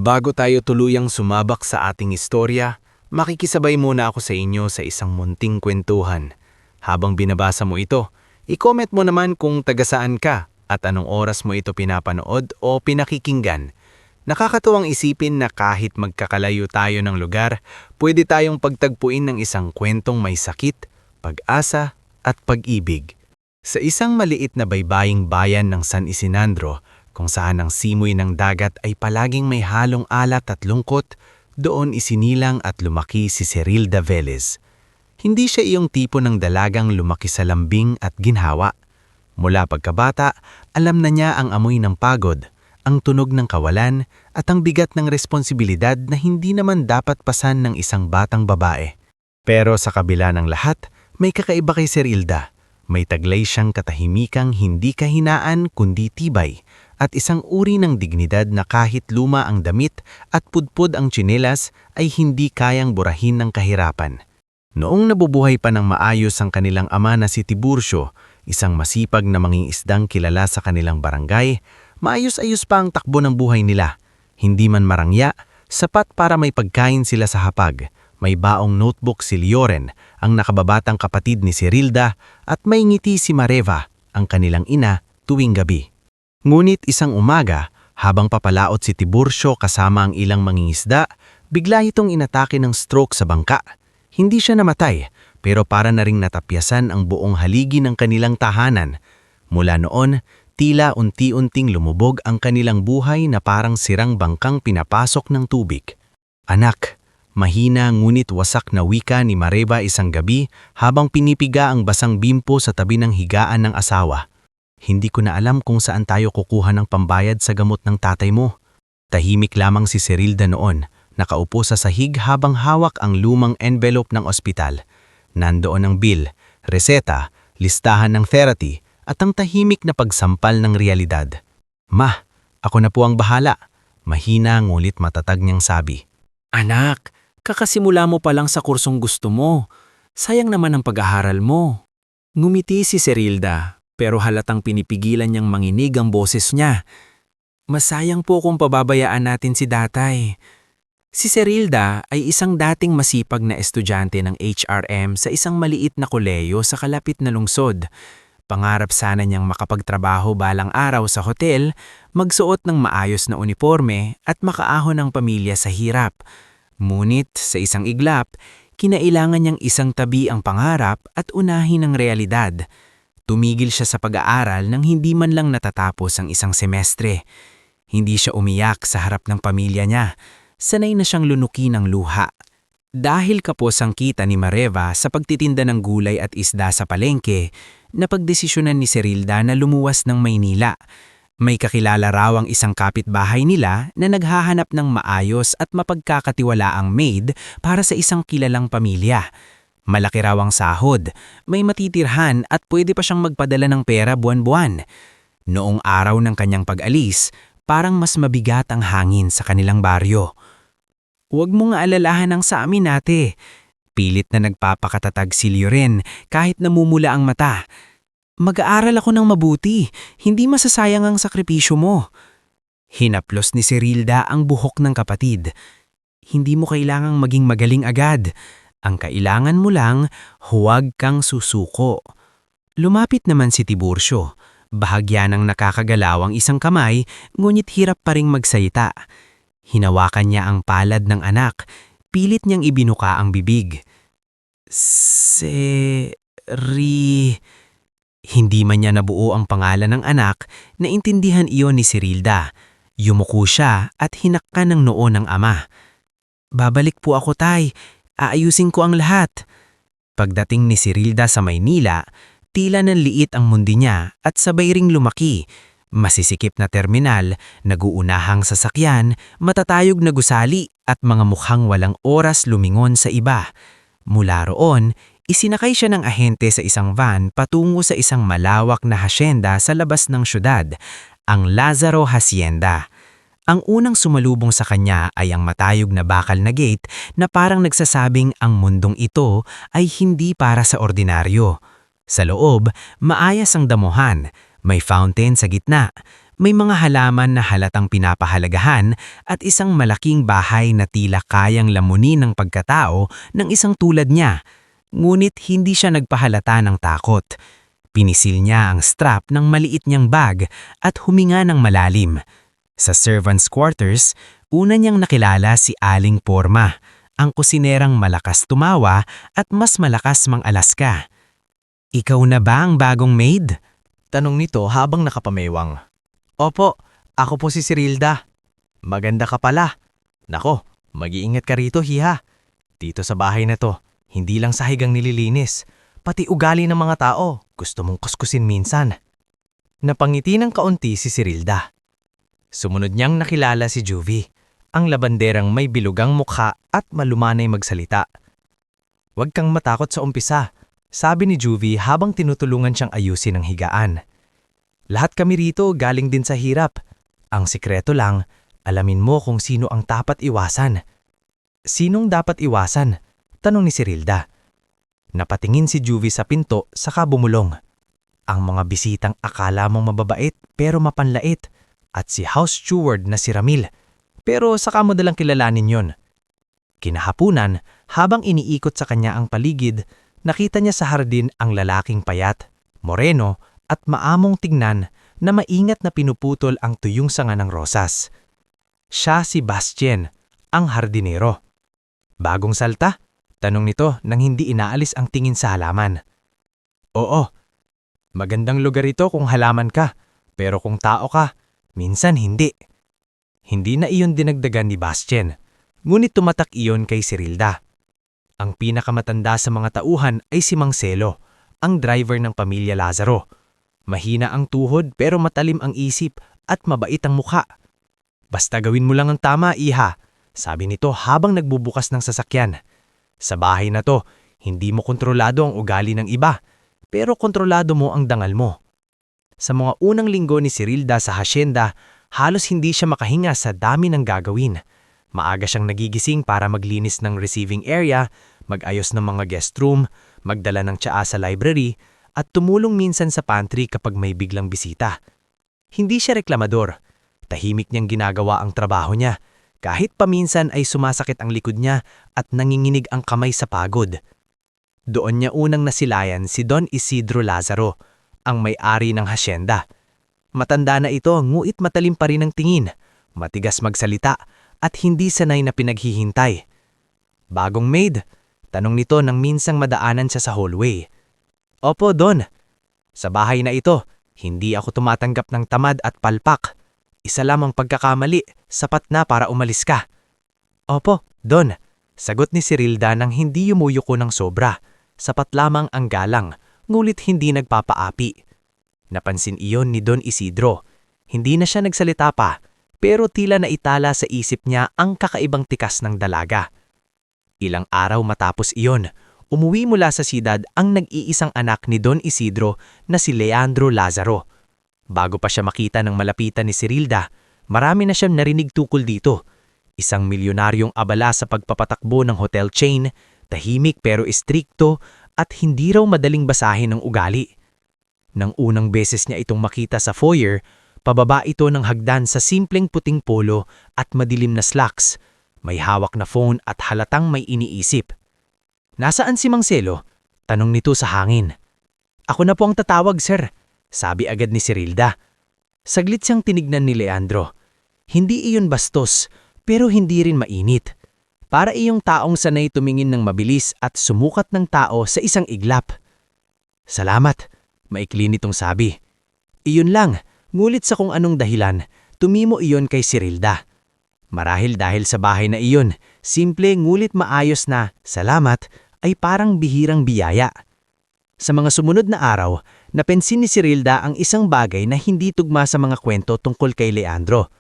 Bago tayo tuluyang sumabak sa ating istorya, makikisabay muna ako sa inyo sa isang munting kwentuhan. Habang binabasa mo ito, i-comment mo naman kung taga-saan ka at anong oras mo ito pinapanood o pinakikinggan. Nakakatuwang isipin na kahit magkakalayo tayo ng lugar, pwede tayong pagtagpuin ng isang kwentong may sakit, pag-asa at pag-ibig. Sa isang maliit na baybaying bayan ng San Isinandro, kung saan ang simoy ng dagat ay palaging may halong alat at lungkot, doon isinilang at lumaki si Cerilda Velez. Hindi siya iyong tipo ng dalagang lumaki sa lambing at ginhawa. Mula pagkabata, alam na niya ang amoy ng pagod, ang tunog ng kawalan at ang bigat ng responsibilidad na hindi naman dapat pasan ng isang batang babae. Pero sa kabila ng lahat, may kakaiba kay Cerilda. May taglay siyang katahimikang hindi kahinaan kundi tibay, at isang uri ng dignidad na kahit luma ang damit at pudpud ang tsinelas ay hindi kayang burahin ng kahirapan. Noong nabubuhay pa ng maayos ang kanilang ama na si Tiburcio, isang masipag na mangingisdang kilala sa kanilang barangay, maayos-ayos pa ang takbo ng buhay nila. Hindi man marangya, sapat para may pagkain sila sa hapag. May baong notebook si Lioren, ang nakababatang kapatid ni Cerilda, at may ngiti si Mareva, ang kanilang ina, tuwing gabi. Ngunit isang umaga, habang papalaot si Tiburcio kasama ang ilang mangingisda, bigla itong inatake ng stroke sa bangka. Hindi siya namatay, pero para na ring natapyasan ang buong haligi ng kanilang tahanan. Mula noon, tila unti-unting lumubog ang kanilang buhay na parang sirang bangkang pinapasok ng tubig. Anak, mahina ngunit wasak na wika ni Mareva isang gabi habang pinipiga ang basang bimpo sa tabi ng higaan ng asawa. Hindi ko na alam kung saan tayo kukuha ng pambayad sa gamot ng tatay mo. Tahimik lamang si Cerilda noon, nakaupo sa sahig habang hawak ang lumang envelope ng ospital. Nandoon ang bill, reseta, listahan ng therapy, at ang tahimik na pagsampal ng realidad. Ma, ako na po ang bahala. Mahina ngulit matatag niyang sabi. Anak, kakasimula mo pa lang sa kursong gusto mo. Sayang naman ang pag-aaral mo. Ngumiti si Cerilda, pero halatang pinipigilan niyang manginig ang boses niya. Masayang po kung pababayaan natin si Datay. Si Cerilda ay isang dating masipag na estudyante ng HRM sa isang maliit na kolehiyo sa kalapit na lungsod. Pangarap sana niyang makapagtrabaho balang araw sa hotel, magsuot ng maayos na uniforme at makaahon ng pamilya sa hirap. Ngunit sa isang iglap, kinailangan niyang isang tabi ang pangarap at unahin ang realidad. Tumigil siya sa pag-aaral nang hindi man lang natatapos ang isang semestre. Hindi siya umiyak sa harap ng pamilya niya. Sanay na siyang lunuki ng luha. Dahil kapos ang kita ni Mareva sa pagtitinda ng gulay at isda sa palengke, napagdesisyonan ni Cerilda na lumuwas ng Maynila. May kakilala raw ang isang kapitbahay nila na naghahanap ng maayos at mapagkakatiwalaang maid para sa isang kilalang pamilya. Malaki raw ang sahod, may matitirhan at pwede pa siyang magpadala ng pera buwan-buwan. Noong araw ng kanyang pag-alis, parang mas mabigat ang hangin sa kanilang baryo. Huwag mo nga alalahan ang sa amin, ate. Pilit na nagpapakatatag si Lioren kahit namumula ang mata. Mag-aaral ako ng mabuti, hindi masasayang ang sakripisyo mo. Hinaplos ni Cerilda ang buhok ng kapatid. Hindi mo kailangang maging magaling agad. Ang kailangan mo lang, huwag kang susuko. Lumapit naman si Tiburcio. Bahagya ng nakakagalaw ang isang kamay, ngunit hirap pa ring magsalita. Hinawakan niya ang palad ng anak, pilit niyang ibinuka ang bibig. Hindi man niya nabuo ang pangalan ng anak, naintindihan iyon ni Cerilda. Yumuko siya at hinakkan ng noo ng ama. Babalik po ako, tay. Aayusin ko ang lahat. Pagdating ni Cerilda sa Maynila, tila nanliit ang mundi niya at sabay ring lumaki. Masisikip na terminal, naguunahang sasakyan, matatayog na gusali at mga mukhang walang oras lumingon sa iba. Mula roon, isinakay siya ng ahente sa isang van patungo sa isang malawak na hasyenda sa labas ng syudad, ang Lazaro Hacienda. Ang unang sumalubong sa kanya ay ang matayog na bakal na gate na parang nagsasabing ang mundong ito ay hindi para sa ordinaryo. Sa loob, maayos ang damuhan, May fountain sa gitna, may mga halaman na halatang pinapahalagahan at isang malaking bahay na tila kayang lamunin ng pagkatao ng isang tulad niya. Ngunit hindi siya nagpahalata ng takot. Pinisil niya ang strap ng maliit niyang bag at huminga ng malalim. Sa servants' quarters, una niyang nakilala si Aling Porma, ang kusinerang malakas tumawa at mas malakas mang-alaska. "Ikaw na ba ang bagong maid?" Tanong nito habang nakapamewang. Opo, ako po si Cirilda. Maganda ka pala. Nako, mag-iingat ka rito, hiha. Dito sa bahay na to, hindi lang sahig ang nililinis, pati ugali ng mga tao, gusto mong kuskusin minsan. Napangiti ng kaunti si Cirilda. Sumunod niyang nakilala si Juvie, ang labanderang may bilugang mukha at malumanay magsalita. "Huwag kang matakot sa umpisa," sabi ni Juvie habang tinutulungan siyang ayusin ang higaan. "Lahat kami rito galing din sa hirap. Ang sikreto lang, alamin mo kung sino ang dapat iwasan." "Sinong dapat iwasan?" tanong ni Cirilda. Napatingin si Juvie sa pinto saka bumulong. "Ang mga bisitang akala mong mababait pero mapanlait, at si house steward na si Ramil. Pero saka mo dalang kilalanin yon." Kinahapunan, habang iniikot sa kanya ang paligid, nakita niya sa hardin ang lalaking payat, moreno at maamong tingnan na maingat na pinuputol ang tuyong sanga ng rosas. Siya si Bastien, ang hardinero. "Bagong salta?" tanong nito nang hindi inaalis ang tingin sa halaman. "Oo, magandang lugar ito kung halaman ka, pero kung tao ka, minsan hindi." Hindi na iyon dinagdagan ni Bastien, ngunit tumatak iyon kay Cirilda. Ang pinakamatanda sa mga tauhan ay si Mang Celo, ang driver ng pamilya Lazaro. Mahina ang tuhod pero matalim ang isip at mabait ang mukha. "Basta gawin mo lang ang tama, iha," sabi nito habang nagbubukas ng sasakyan. "Sa bahay na to, hindi mo kontrolado ang ugali ng iba, pero kontrolado mo ang dangal mo." Sa mga unang linggo ni Cirilda sa hasyenda, halos hindi siya makahinga sa dami ng gagawin. Maaga siyang nagigising para maglinis ng receiving area, mag-ayos ng mga guest room, magdala ng tsaa sa library, at tumulong minsan sa pantry kapag may biglang bisita. Hindi siya reklamador. Tahimik niyang ginagawa ang trabaho niya, kahit paminsan ay sumasakit ang likod niya at nanginginig ang kamay sa pagod. Doon niya unang nasilayan si Don Isidro Lazaro, ang may-ari ng hasyenda. Matanda na ito, nguit matalim pa rin ang tingin, matigas magsalita, at hindi sanay na pinaghihintay. "Bagong maid?" tanong nito nang minsang madaanan siya sa hallway. "Opo, Don. Sa bahay na ito, hindi ako tumatanggap ng tamad at palpak. Isa lamang pagkakamali, sapat na para umalis ka." "Opo, Don," sagot ni Cirilda nang hindi yumuyuko ng sobra. Sapat lamang ang galang, ngulit hindi nagpapaapi. Napansin iyon ni Don Isidro. Hindi na siya nagsalita pa, pero tila naitala sa isip niya ang kakaibang tikas ng dalaga. Ilang araw matapos iyon, umuwi mula sa siyudad ang nag-iisang anak ni Don Isidro na si Leandro Lazaro. Bago pa siya makita ng malapitan ni Cirilda, marami na siyang narinig tukol dito. Isang milyonaryong abala sa pagpapatakbo ng hotel chain, tahimik pero istrikto at hindi raw madaling basahin ng ugali. Nang unang beses niya itong makita sa foyer, pababa ito ng hagdan sa simpleng puting polo at madilim na slacks. May hawak na phone at halatang may iniisip. "Nasaan si Mang Celo?" tanong nito sa hangin. "Ako na po ang tatawag, sir," sabi agad ni Cirilda. Saglit siyang tinignan ni Leandro. Hindi iyon bastos, pero hindi rin mainit. Para iyong taong sanay tumingin ng mabilis at sumukat ng tao sa isang iglap. "Salamat," maikli nitong sabi. Iyon lang, ngulit sa kung anong dahilan, tumimo iyon kay Cirilda. Marahil dahil sa bahay na iyon, simple ngulit maayos na "salamat" ay parang bihirang biyaya. Sa mga sumunod na araw, napansin ni Cirilda ang isang bagay na hindi tugma sa mga kwento tungkol kay Leandro.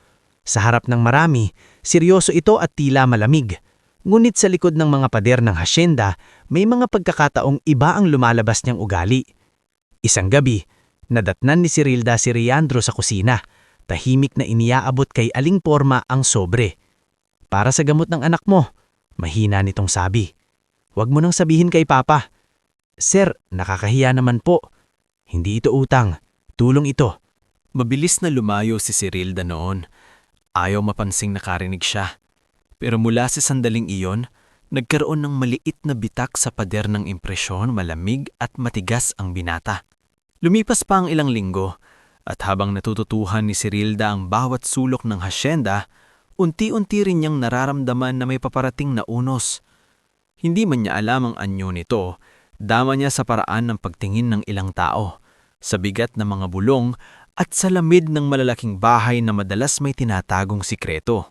Sa harap ng marami, seryoso ito at tila malamig. Ngunit sa likod ng mga pader ng hasyenda, may mga pagkakataong iba ang lumalabas niyang ugali. Isang gabi, nadatnan ni Cirilda si Leandro sa kusina. Tahimik na iniaabot kay Aling Porma ang sobre. "Para sa gamot ng anak mo," mahina nitong sabi. "Huwag mo nang sabihin kay Papa." "Sir, nakakahiya naman po." "Hindi ito utang. tulong ito. Mabilis na lumayo si Cirilda noon. Ayaw mapansing nakarinig siya. Pero mula sa sandaling iyon, nagkaroon ng maliit na bitak sa pader ng impresyon, malamig at matigas ang binata. Lumipas pa ang ilang linggo, at habang natututuhan ni Cirilda ang bawat sulok ng hasyenda, unti-unti rin niyang nararamdaman na may paparating na unos. Hindi man niya alam ang anyo nito, dama niya sa paraan ng pagtingin ng ilang tao, sa bigat ng mga bulong at sa lamid ng malalaking bahay na madalas may tinatagong sikreto.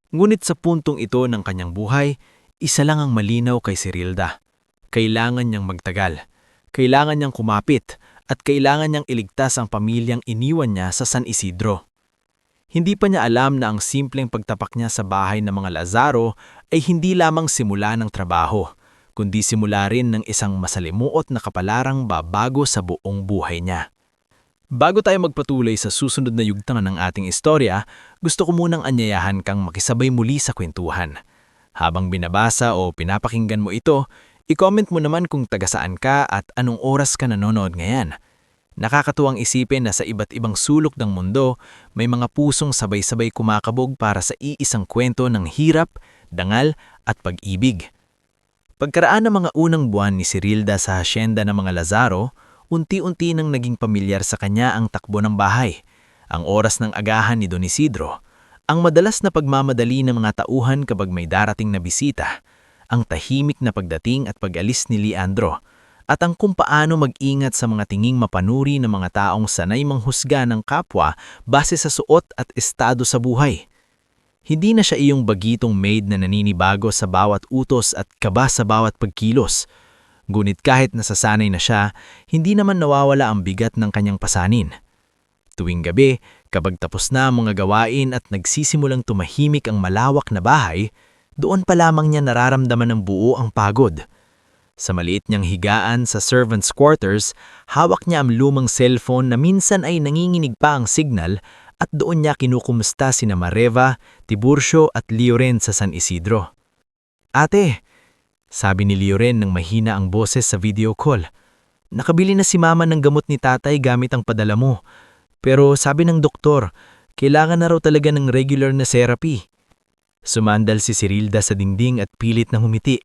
Ngunit sa puntong ito ng kanyang buhay, isa lang ang malinaw kay Cirilda. Kailangan niyang magtagal. Kailangan niyang kumapit at kailangan niyang iligtas ang pamilyang iniwan niya sa San Isidro. Hindi pa niya alam na ang simpleng pagtapak niya sa bahay ng mga Lazaro ay hindi lamang simula ng trabaho, kundi simula rin ng isang masalimuot na kapalarang babago sa buong buhay niya. Bago tayo magpatuloy sa susunod na yugtangan ng ating istorya, gusto ko munang anyayahan kang makisabay muli sa kwentuhan. Habang binabasa o pinapakinggan mo ito, i-comment mo naman kung taga saan ka at anong oras ka nanonood ngayon. Nakakatuwang isipin na sa iba't ibang sulok ng mundo, may mga pusong sabay-sabay kumakabog para sa iisang kwento ng hirap, dangal at pag-ibig. Pagkaraan ng mga unang buwan ni Cirilda sa hasyenda ng mga Lazaro, unti-unti nang naging pamilyar sa kanya ang takbo ng bahay, ang oras ng agahan ni Don Isidro, ang madalas na pagmamadali ng mga tauhan kapag may darating na bisita, ang tahimik na pagdating at pag-alis ni Leandro, at ang kung paano mag-ingat sa mga tinging mapanuri ng mga taong sanay manghusga ng kapwa base sa suot at estado sa buhay. Hindi na siya iyong bagitong maid na naninibago sa bawat utos at kaba sa bawat pagkilos. Ngunit kahit nasasanay na siya, hindi naman nawawala ang bigat ng kanyang pasanin. Tuwing gabi, kapag tapos na ang mga gawain at nagsisimulang tumahimik ang malawak na bahay, doon pa lamang niya nararamdaman ng buo ang pagod. Sa maliit niyang higaan sa servants' quarters, hawak niya ang lumang cellphone na minsan ay nanginginig pa ang signal at doon niya kinukumusta sina Mareva, Tiburcio at Leoren sa San Isidro. "Ate," sabi ni Leoren nang mahina ang boses sa video call, "nakabili na si mama ng gamot ni tatay gamit ang padala mo. Pero sabi ng doktor, kailangan na raw talaga ng regular na therapy." Sumandal si Cirilda sa dingding at pilit na humiti.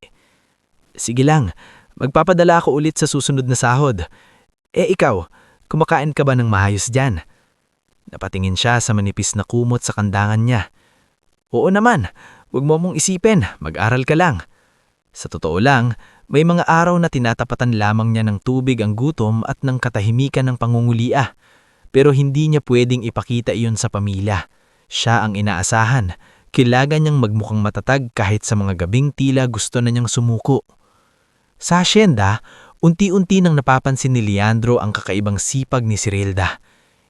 "Sige lang, magpapadala ako ulit sa susunod na sahod. Ikaw, kumakain ka ba ng maayos dyan?" Napatingin siya sa manipis na kumot sa kandangan niya. "Oo naman, huwag mo mong isipin, mag-aral ka lang." Sa totoo lang, may mga araw na tinatapatan lamang niya ng tubig ang gutom at ng katahimikan ng pangungulia. Pero hindi niya pwedeng ipakita iyon sa pamilya. Siya ang inaasahan. Kailangan niyang magmukhang matatag kahit sa mga gabing tila gusto na niyang sumuko. Sa hasyenda, unti-unti nang napapansin ni Leandro ang kakaibang sipag ni Cirilda.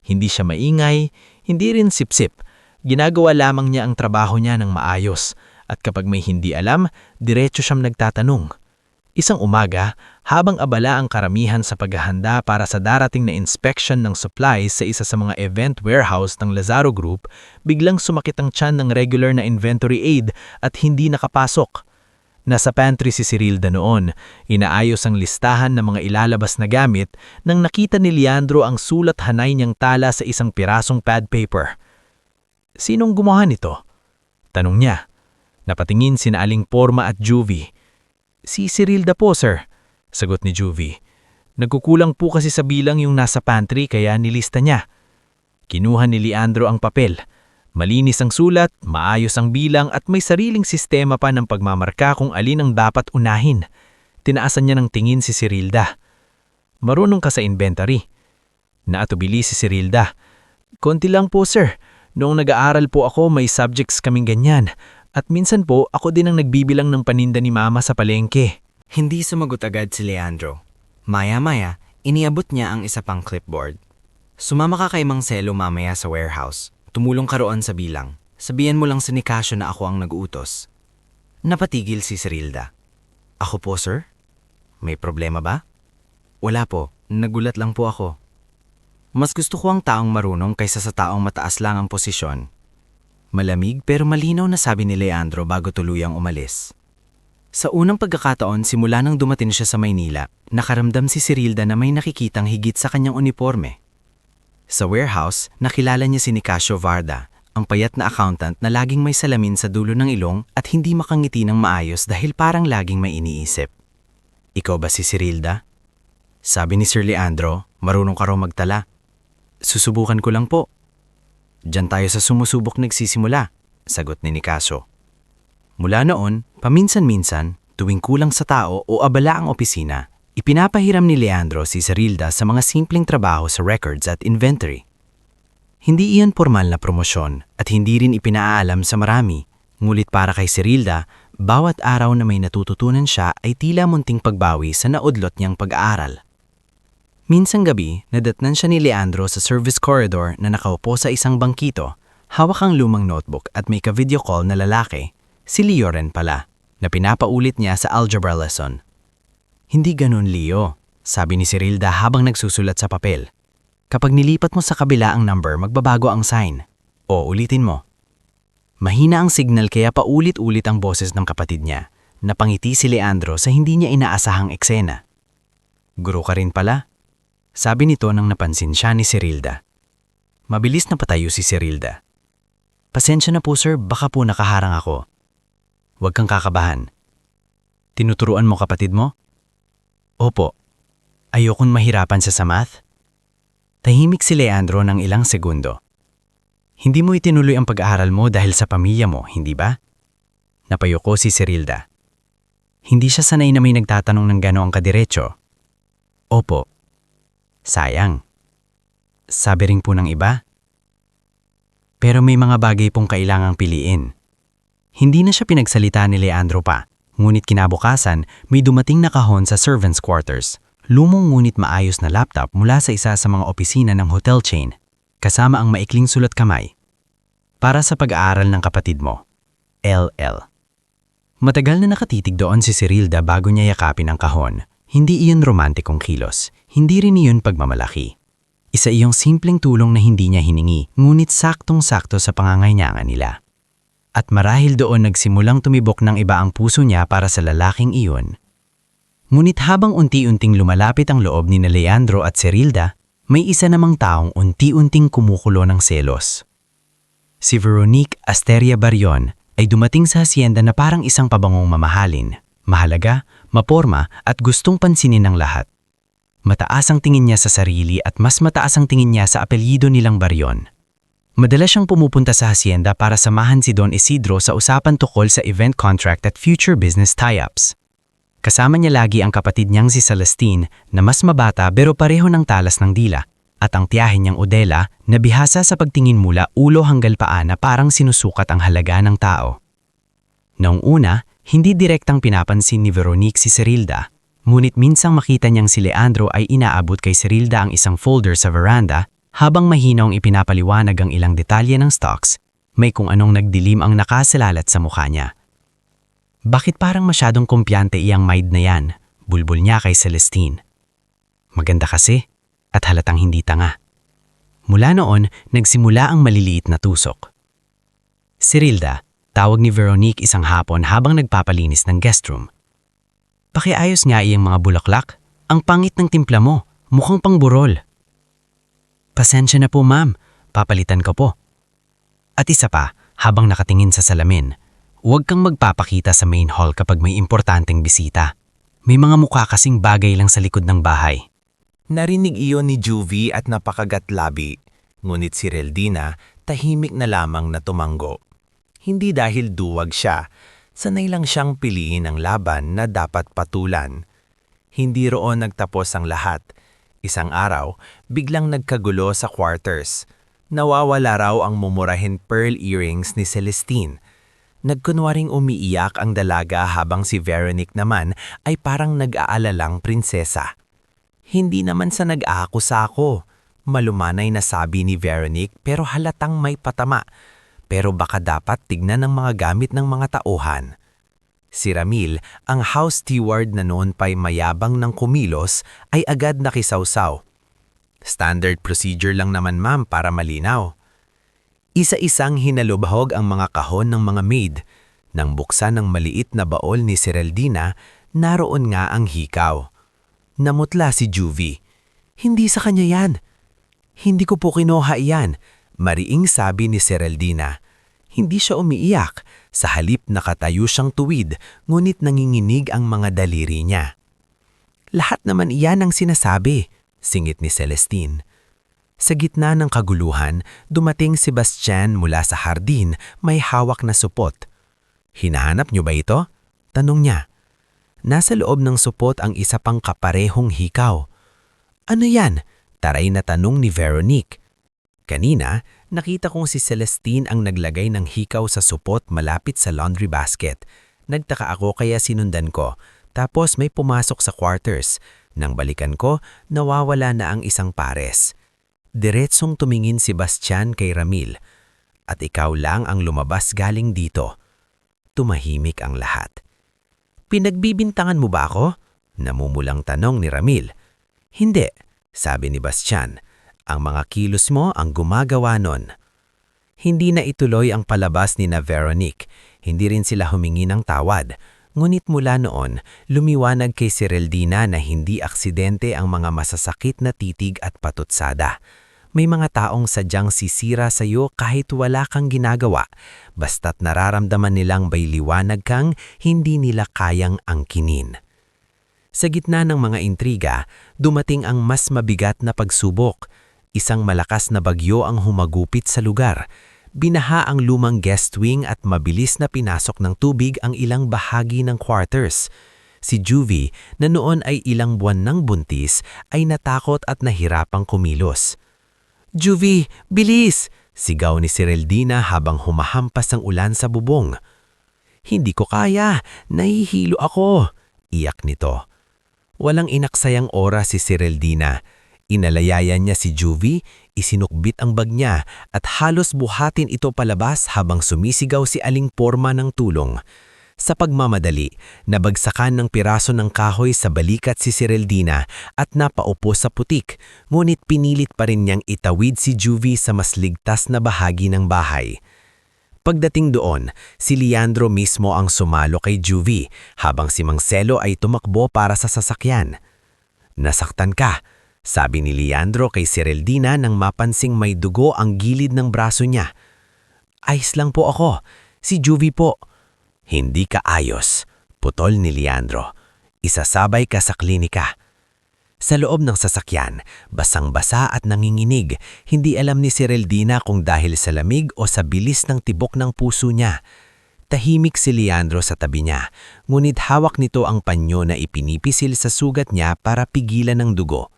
Hindi siya maingay, hindi rin sipsip. Ginagawa lamang niya ang trabaho niya ng maayos. At kapag may hindi alam, diretso siyang nagtatanong. Isang umaga, habang abala ang karamihan sa paghahanda para sa darating na inspection ng supplies sa isa sa mga event warehouse ng Lazaro Group, biglang sumakit ang tiyan ng regular na inventory aid at hindi nakapasok. Nasa pantry si Cirilda noon, inaayos ang listahan ng mga ilalabas na gamit nang nakita ni Leandro ang sulat hanay niyang tala sa isang pirasong pad paper. "Sinong gumawa nito?" tanong niya. Napatingin sina Aling Porma at Juvie. "Si Cirilda po, sir," sagot ni Juvie. "Nagkukulang po kasi sa bilang yung nasa pantry kaya nilista niya." Kinuha ni Leandro ang papel. Malinis ang sulat, maayos ang bilang at may sariling sistema pa ng pagmamarka kung alin ang dapat unahin. Tinaasan niya ng tingin si Cirilda. "Marunong ka sa inventory?" Naatubili si Cirilda. "Konti lang po, sir. Noong nag-aaral po ako may subjects kaming ganyan. At minsan po ako din ang nagbibilang ng paninda ni mama sa palengke." Hindi sumagot agad si Leandro. Maya-maya, iniabot niya ang isa pang clipboard. "Sumama ka kay Mang Celo mamaya sa warehouse. Tumulong ka roon sa bilang. Sabihan mo lang sa Nicasio na ako ang nag-utos." Napatigil si Cirilda. "Ako po, sir? May problema ba?" "Wala po. Nagulat lang po ako. Mas gusto ko ang taong marunong kaysa sa taong mataas lang ang posisyon." Malamig pero malinaw na sabi ni Leandro bago tuluyang umalis. Sa unang pagkakataon simula nang dumating siya sa Maynila, nakaramdam si Cirilda na may nakikitang higit sa kanyang uniforme. Sa warehouse, nakilala niya si Nicasio Varda, ang payat na accountant na laging may salamin sa dulo ng ilong at hindi makangiti ng maayos dahil parang laging may iniisip. Ikaw ba si Cirilda? Sabi ni Sir Leandro, marunong ka raw magtala. Susubukan ko lang po. Diyan tayo sa sumusubok nagsisimula, sagot ni Nicasio. Mula noon, paminsan-minsan, tuwing kulang sa tao o abala ang opisina, ipinapahiram ni Leandro si Cirilda sa mga simpleng trabaho sa records at inventory. Hindi iyan formal na promosyon at hindi rin ipinaalam sa marami, ngulit para kay Cirilda, bawat araw na may natututunan siya ay tila munting pagbawi sa naudlot niyang pag-aaral. Minsang gabi, nadatnan siya ni Leandro sa service corridor na nakaupo sa isang bangkito, hawak ang lumang notebook at may ka-video call na lalaki, si Leo rin pala, na pinapaulit niya sa algebra lesson. Hindi ganun, Leo, sabi ni Cirilda habang nagsusulat sa papel. Kapag nilipat mo sa kabila ang number, magbabago ang sign. O ulitin mo. Mahina ang signal kaya paulit-ulit ang boses ng kapatid niya. Napangiti si Leandro sa hindi niya inaasahang eksena. Guro ka rin pala? Sabi nito nang napansin siya ni Cirilda. Mabilis na patayo si Cirilda. Pasensya na po sir, baka po nakaharang ako. Huwag kang kakabahan. Tinuturuan mo kapatid mo? Opo. Ayokong mahirapan sa math? Tahimik si Leandro ng ilang segundo. Hindi mo itinuloy ang pag-aaral mo dahil sa pamilya mo, hindi ba? Napayoko si Cirilda. Hindi siya sanay na may nagtatanong ng gano'ng kadiretso. Opo. Sayang. Sabi rin po ng iba. Pero may mga bagay pong kailangang piliin. Hindi na siya pinagsalita ni Leandro pa, ngunit kinabukasan may dumating na kahon sa servants' quarters. Lumong ngunit maayos na laptop mula sa isa sa mga opisina ng hotel chain, kasama ang maikling sulat kamay. Para sa pag-aaral ng kapatid mo, LL. Matagal na nakatitig doon si Cirilda bago niya yakapin ang kahon. Hindi iyon romantikong kilos, hindi rin iyon pagmamalaki. Isa iyong simpleng tulong na hindi niya hiningi, ngunit saktong-sakto sa pangangailangan nila. At marahil doon nagsimulang tumibok ng iba ang puso niya para sa lalaking iyon. Ngunit habang unti-unting lumalapit ang loob ni Leandro at Cirilda, may isa namang taong unti-unting kumukulo ng selos. Si Veronique Asteria Barrion ay dumating sa hacienda na parang isang pabangong mamahalin, mahalaga, maporma at gustong pansinin ng lahat. Mataas ang tingin niya sa sarili at mas mataas ang tingin niya sa apelyido nilang Barrion. Madalas siyang pumupunta sa hacienda para samahan si Don Isidro sa usapan tukol sa event contract at future business tie-ups. Kasama niya lagi ang kapatid niyang si Celestine na mas mabata pero pareho ng talas ng dila at ang tiyahin niyang Odela na bihasa sa pagtingin mula ulo hanggang paa na parang sinusukat ang halaga ng tao. Noong una, hindi direktang pinapansin ni Veronique si Cirilda, ngunit minsang makita niyang si Leandro ay inaabot kay Cirilda ang isang folder sa veranda habang mahinaw ang ipinapaliwanag ang ilang detalye ng stocks, may kung anong nagdilim ang nakasalalat sa mukha niya. Bakit parang masyadong kumpiante iyang maid na yan? Bulbul niya kay Celestine. Maganda kasi, at halatang hindi tanga. Mula noon, nagsimula ang maliliit na tusok. Cirilda, tawag ni Veronique isang hapon habang nagpapalinis ng guest room. Pakiayos nga iyang mga bulaklak, ang pangit ng timpla mo, mukhang pangburol. Pasensya na po ma'am, papalitan ko po. At isa pa, habang nakatingin sa salamin, huwag kang magpapakita sa main hall kapag may importanteng bisita. May mga mukha kasing bagay lang sa likod ng bahay. Narinig iyon ni Juvie at napakagatlabi, ngunit si Reldina tahimik na lamang na tumanggo. Hindi dahil duwag siya, sanay lang siyang piliin ang laban na dapat patulan. Hindi roon nagtapos ang lahat. Isang araw, biglang nagkagulo sa quarters. Nawawala raw ang mumurahin pearl earrings ni Celestine. Nagkunwaring umiiyak ang dalaga habang si Veronique naman ay parang nag-aalalang prinsesa. Hindi naman sa nag-aakusa ako. Malumanay na sabi ni Veronique pero halatang may patama. Pero baka dapat tignan ng mga gamit ng mga tauhan. Si Ramil, ang house steward na noon pa'y mayabang ng kumilos, ay agad nakisawsaw. Standard procedure lang naman ma'am para malinaw. Isa-isang hinalubhog ang mga kahon ng mga maid. Nang buksan ng maliit na baol ni Cireldina, naroon nga ang hikaw. Namutla si Juvie. Hindi sa kanya yan. Hindi ko po kinuha iyan, mariing sabi ni Sereldina. Hindi siya umiiyak, sa halip nakatayo siyang tuwid, ngunit nanginginig ang mga daliri niya. Lahat naman iyan ang sinasabi, singit ni Celestine. Sa gitna ng kaguluhan, dumating si Bastian mula sa hardin, may hawak na supot. Hinahanap niyo ba ito? Tanong niya. Nasa loob ng supot ang isa pang kaparehong hikaw. Ano yan? Taray na tanong ni Veronique. Kanina, nakita kong si Celestine ang naglagay ng hikaw sa supot malapit sa laundry basket. Nagtaka ako kaya sinundan ko. Tapos may pumasok sa quarters. Nang balikan ko, nawawala na ang isang pares. Diretsong tumingin si Bastian kay Ramil. At ikaw lang ang lumabas galing dito. Tumahimik ang lahat. Pinagbibintangan mo ba ako? Namumulang tanong ni Ramil. Hindi, sabi ni Bastian. Ang mga kilos mo ang gumagawa nun. Hindi na ituloy ang palabas ni na Veronique. Hindi rin sila humingi ng tawad. Ngunit mula noon, lumiwanag kay Sereldina na hindi aksidente ang mga masasakit na titig at patutsada. May mga taong sadyang sisira sa iyo kahit wala kang ginagawa, basta't nararamdaman nilang may liwanag kang hindi nila kayang angkinin. Sa gitna ng mga intriga, dumating ang mas mabigat na pagsubok. Isang malakas na bagyo ang humagupit sa lugar. Binaha ang lumang guest wing at mabilis na pinasok ng tubig ang ilang bahagi ng quarters. Si Juvie, na noon ay ilang buwan ng buntis, ay natakot at nahirapang kumilos. Juvie, bilis! Sigaw ni Sereldina habang humahampas ang ulan sa bubong. Hindi ko kaya, nahihilo ako, iyak nito. Walang inaksayang oras si Sereldina. Inalayayan niya si Juvie, isinukbit ang bag niya at halos buhatin ito palabas habang sumisigaw si Aling Porma ng tulong. Sa pagmamadali, nabagsakan ng piraso ng kahoy sa balikat si Sereldina at napaupo sa putik, ngunit pinilit pa rin niyang itawid si Juvie sa mas ligtas na bahagi ng bahay. Pagdating doon, si Leandro mismo ang sumalo kay Juvie habang si Marcelo ay tumakbo para sa sasakyan. Nasaktan ka, sabi ni Leandro kay Sereldina nang mapansing may dugo ang gilid ng braso niya. Ayos lang po ako, si Juvie po. Hindi ka ayos, putol ni Leandro. Isasabay ka sa klinika. Sa loob ng sasakyan, basang-basa at nanginginig, hindi alam ni Sereldina kung dahil sa lamig o sa bilis ng tibok ng puso niya. Tahimik si Leandro sa tabi niya, ngunit hawak nito ang panyo na ipinipisil sa sugat niya para pigilan ng dugo.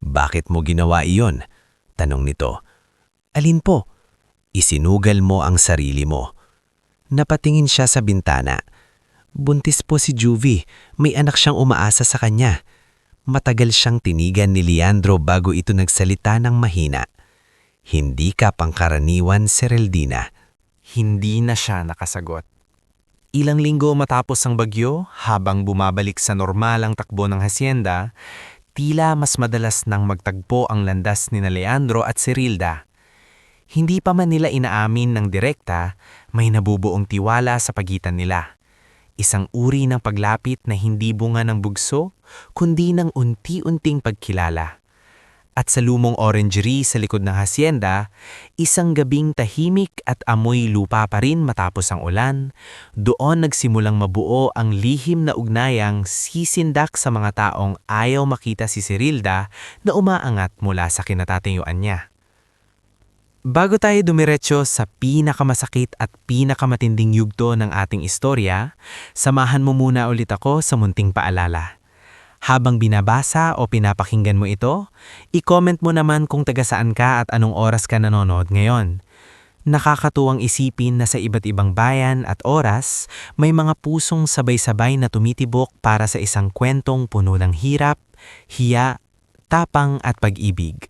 Bakit mo ginawa iyon? Tanong nito. Alin po? Isinugal mo ang sarili mo. Napatingin siya sa bintana. Buntis po si Juvie, may anak siyang umaasa sa kanya. Matagal siyang tinigan ni Leandro bago ito nagsalita ng mahina. Hindi ka pangkaraniwan, Sereldina. Hindi na siya nakasagot. Ilang linggo matapos ang bagyo, habang bumabalik sa normal ang takbo ng hasyenda, tila mas madalas nang magtagpo ang landas ni na Leandro at Serilda. Hindi pa man nila inaamin ng direkta, may nabubuong tiwala sa pagitan nila. Isang uri ng paglapit na hindi bunga ng bugso, kundi ng unti-unting pagkilala. At sa lumong orangery sa likod ng hasyenda, isang gabing tahimik at amoy lupa pa rin matapos ang ulan, doon nagsimulang mabuo ang lihim na ugnayang sisindak sa mga taong ayaw makita si Serilda na umaangat mula sa kinatatayuan niya. Bago tayo dumiretso sa pinakamasakit at pinakamatinding yugto ng ating istorya, samahan mo muna ulit ako sa munting paalala. Habang binabasa o pinapakinggan mo ito, i-comment mo naman kung taga saan ka at anong oras ka nanonood ngayon. Nakakatuwang isipin na sa iba't ibang bayan at oras, may mga pusong sabay-sabay na tumitibok para sa isang kwentong puno ng hirap, hiya, tapang at pag-ibig.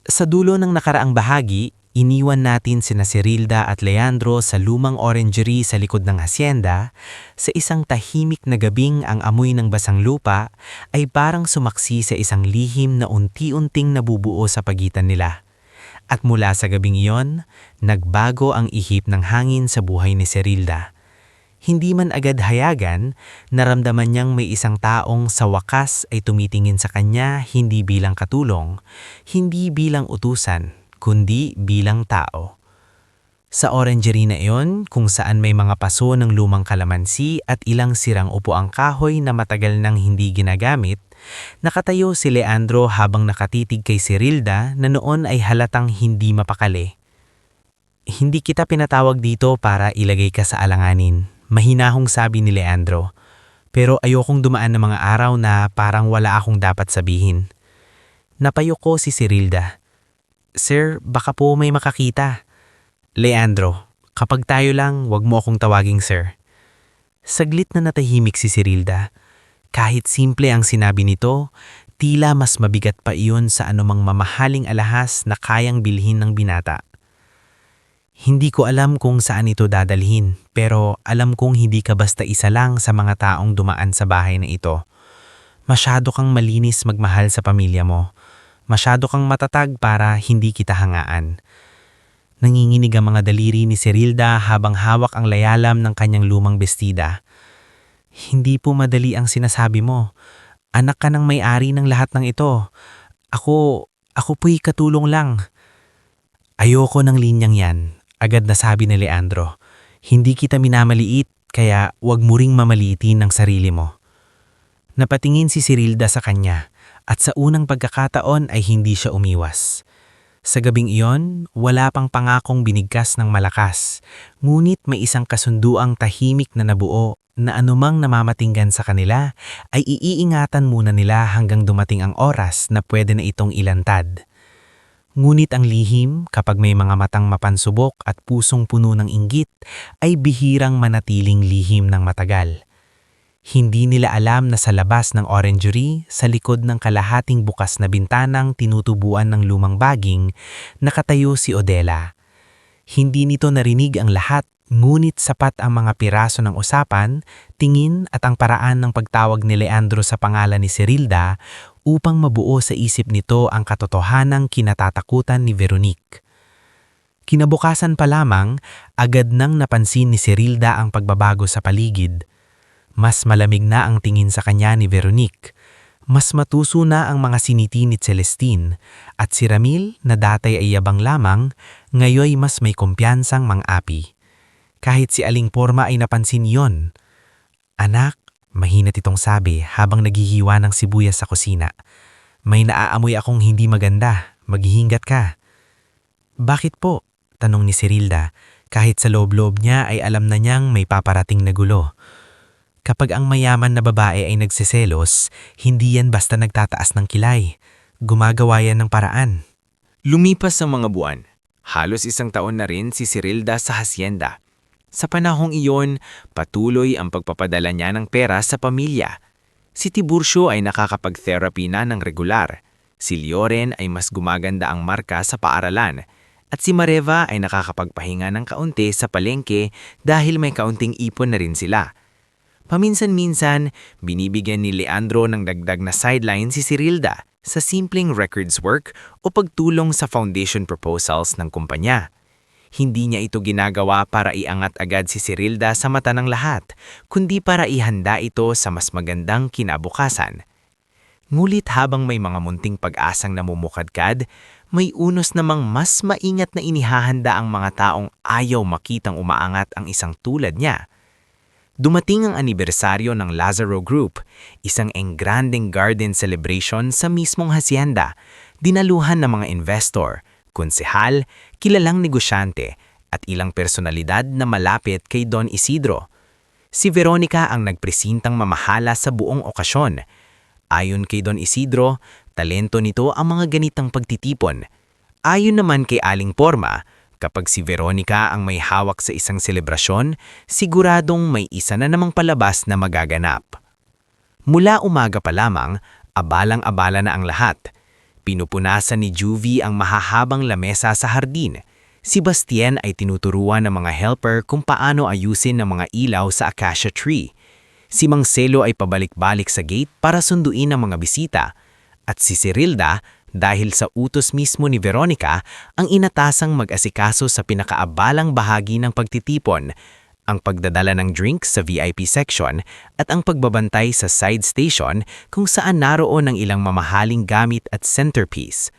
Sa dulo ng nakaraang bahagi, iniwan natin sina Serilda at Leandro sa lumang orangery sa likod ng hasyenda. Sa isang tahimik na gabing ang amoy ng basang lupa ay parang sumaksi sa isang lihim na unti-unting nabubuo sa pagitan nila. At mula sa gabing iyon, nagbago ang ihip ng hangin sa buhay ni Serilda. Hindi man agad hayagan, naramdaman niyang may isang taong sa wakas ay tumitingin sa kanya hindi bilang katulong, hindi bilang utusan, kundi bilang tao. Sa orangery na iyon, kung saan may mga paso ng lumang kalamansi at ilang sirang upuang kahoy na matagal nang hindi ginagamit, nakatayo si Leandro habang nakatitig kay Cirilda na noon ay halatang hindi mapakali. Hindi kita pinatawag dito para ilagay ka sa alanganin, mahinahong sabi ni Leandro. Pero ayokong dumaan ng mga araw na parang wala akong dapat sabihin. Napayuko si Cirilda. Sir, baka po may makakita. Leandro, kapag tayo lang, wag mo akong tawaging sir. Saglit na natahimik si Cirilda. Kahit simple ang sinabi nito, tila mas mabigat pa iyon sa anumang mamahaling alahas na kayang bilhin ng binata. Hindi ko alam kung saan ito dadalhin, pero alam kong hindi ka basta isa lang sa mga taong dumaan sa bahay na ito. Masyado kang malinis magmahal sa pamilya mo. Masyado kang matatag para hindi kita hangaan. Nanginginig ang mga daliri ni Cirilda habang hawak ang layalam ng kanyang lumang bestida. Hindi po madali ang sinasabi mo. Anak ka ng may-ari ng lahat ng ito. Ako po'y katulong lang. Ayoko ng linyang yan. Agad na sabi ni Leandro, hindi kita minamaliit kaya wag mo ring mamaliitin ng sarili mo. Napatingin si Cirilda sa kanya at sa unang pagkakataon ay hindi siya umiwas. Sa gabing iyon, wala pang pangakong binigkas ng malakas, ngunit may isang kasunduang tahimik na nabuo na anumang namamatinggan sa kanila ay iiingatan muna nila hanggang dumating ang oras na pwede na itong ilantad. Ngunit ang lihim, kapag may mga matang mapansubok at pusong puno ng inggit, ay bihirang manatiling lihim ng matagal. Hindi nila alam na sa labas ng orangery, sa likod ng kalahating bukas na bintanang tinutubuan ng lumang baging, nakatayo si Odela. Hindi nito narinig ang lahat, ngunit sapat ang mga piraso ng usapan, tingin at ang paraan ng pagtawag ni Leandro sa pangalan ni Cirilda upang mabuo sa isip nito ang katotohanang kinatatakutan ni Veronique. Kinabukasan pa lamang, agad nang napansin ni Cirilda ang pagbabago sa paligid. Mas malamig na ang tingin sa kanya ni Veronique. Mas matuso na ang mga siniti ni Celestine at si Ramil na dati ay yabang lamang, ngayoy mas may kumpiyansang mang-api. Kahit si Aling Porma ay napansin yon. Anak, mahinat itong sabi habang naghihiwa ng sibuyas sa kusina. May naaamoy akong hindi maganda, maghihingat ka. Bakit po? Tanong ni Cirilda, kahit sa loob-loob niya ay alam na niyang may paparating na gulo. Kapag ang mayaman na babae ay nagseselos, hindi yan basta nagtataas ng kilay. Gumagawa yan ng paraan. Lumipas ang mga buwan. Halos 1 taon na rin si Cirilda sa hasyenda. Sa panahong iyon, patuloy ang pagpapadala niya ng pera sa pamilya. Si Tiburcio ay nakakapag-therapy na ng regular. Si Lioren ay mas gumaganda ang marka sa paaralan. At si Mareva ay nakakapagpahinga ng kaunti sa palengke dahil may kaunting ipon na rin sila. Paminsan-minsan, binibigyan ni Leandro ng dagdag na sideline si Cirilda sa simpleng records work o pagtulong sa foundation proposals ng kumpanya. Hindi niya ito ginagawa para iangat agad si Cirilda sa mata ng lahat, kundi para ihanda ito sa mas magandang kinabukasan. Ngulit habang may mga munting pag-asang namumukadkad, may unos namang mas maingat na inihahanda ang mga taong ayaw makitang umaangat ang isang tulad niya. Dumating ang anibersaryo ng Lazaro Group, isang engranding garden celebration sa mismong hacienda, dinaluhan ng mga investor, konsehal, kilalang negosyante, at ilang personalidad na malapit kay Don Isidro. Si Veronica ang nagpresintang mamahala sa buong okasyon. Ayon kay Don Isidro, talento nito ang mga ganitang pagtitipon. Ayon naman kay Aling Porma, kapag si Veronica ang may hawak sa isang selebrasyon, siguradong may isa na namang palabas na magaganap. Mula umaga pa lamang, abalang-abala na ang lahat. Pinupunasan ni Juvie ang mahahabang lamesa sa hardin. Si Bastien ay tinuturuan ng mga helper kung paano ayusin ang mga ilaw sa acacia tree. Si Mang Celo ay pabalik-balik sa gate para sunduin ang mga bisita. At si Cirilda, dahil sa utos mismo ni Veronica, ang inatasang mag-asikaso sa pinakaabalang bahagi ng pagtitipon, ang pagdadala ng drinks sa VIP section at ang pagbabantay sa side station kung saan naroon ang ilang mamahaling gamit at centerpiece.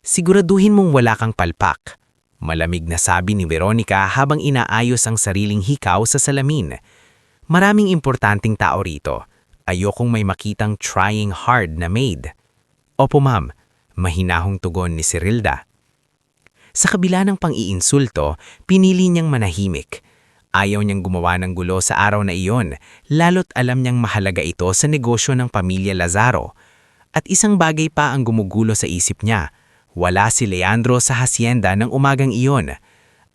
Siguraduhin mong wala kang palpak. Malamig na sabi ni Veronica habang inaayos ang sariling hikaw sa salamin. Maraming importanteng tao rito. Ayokong may makitang trying hard na maid. Opo ma'am, mahinahong tugon ni Cyrilda. Sa kabila ng pang-iinsulto, pinili niyang manahimik. Ayaw niyang gumawa ng gulo sa araw na iyon, lalo't alam niyang mahalaga ito sa negosyo ng pamilya Lazaro. At isang bagay pa ang gumugulo sa isip niya. Wala si Leandro sa hacienda ng umagang iyon.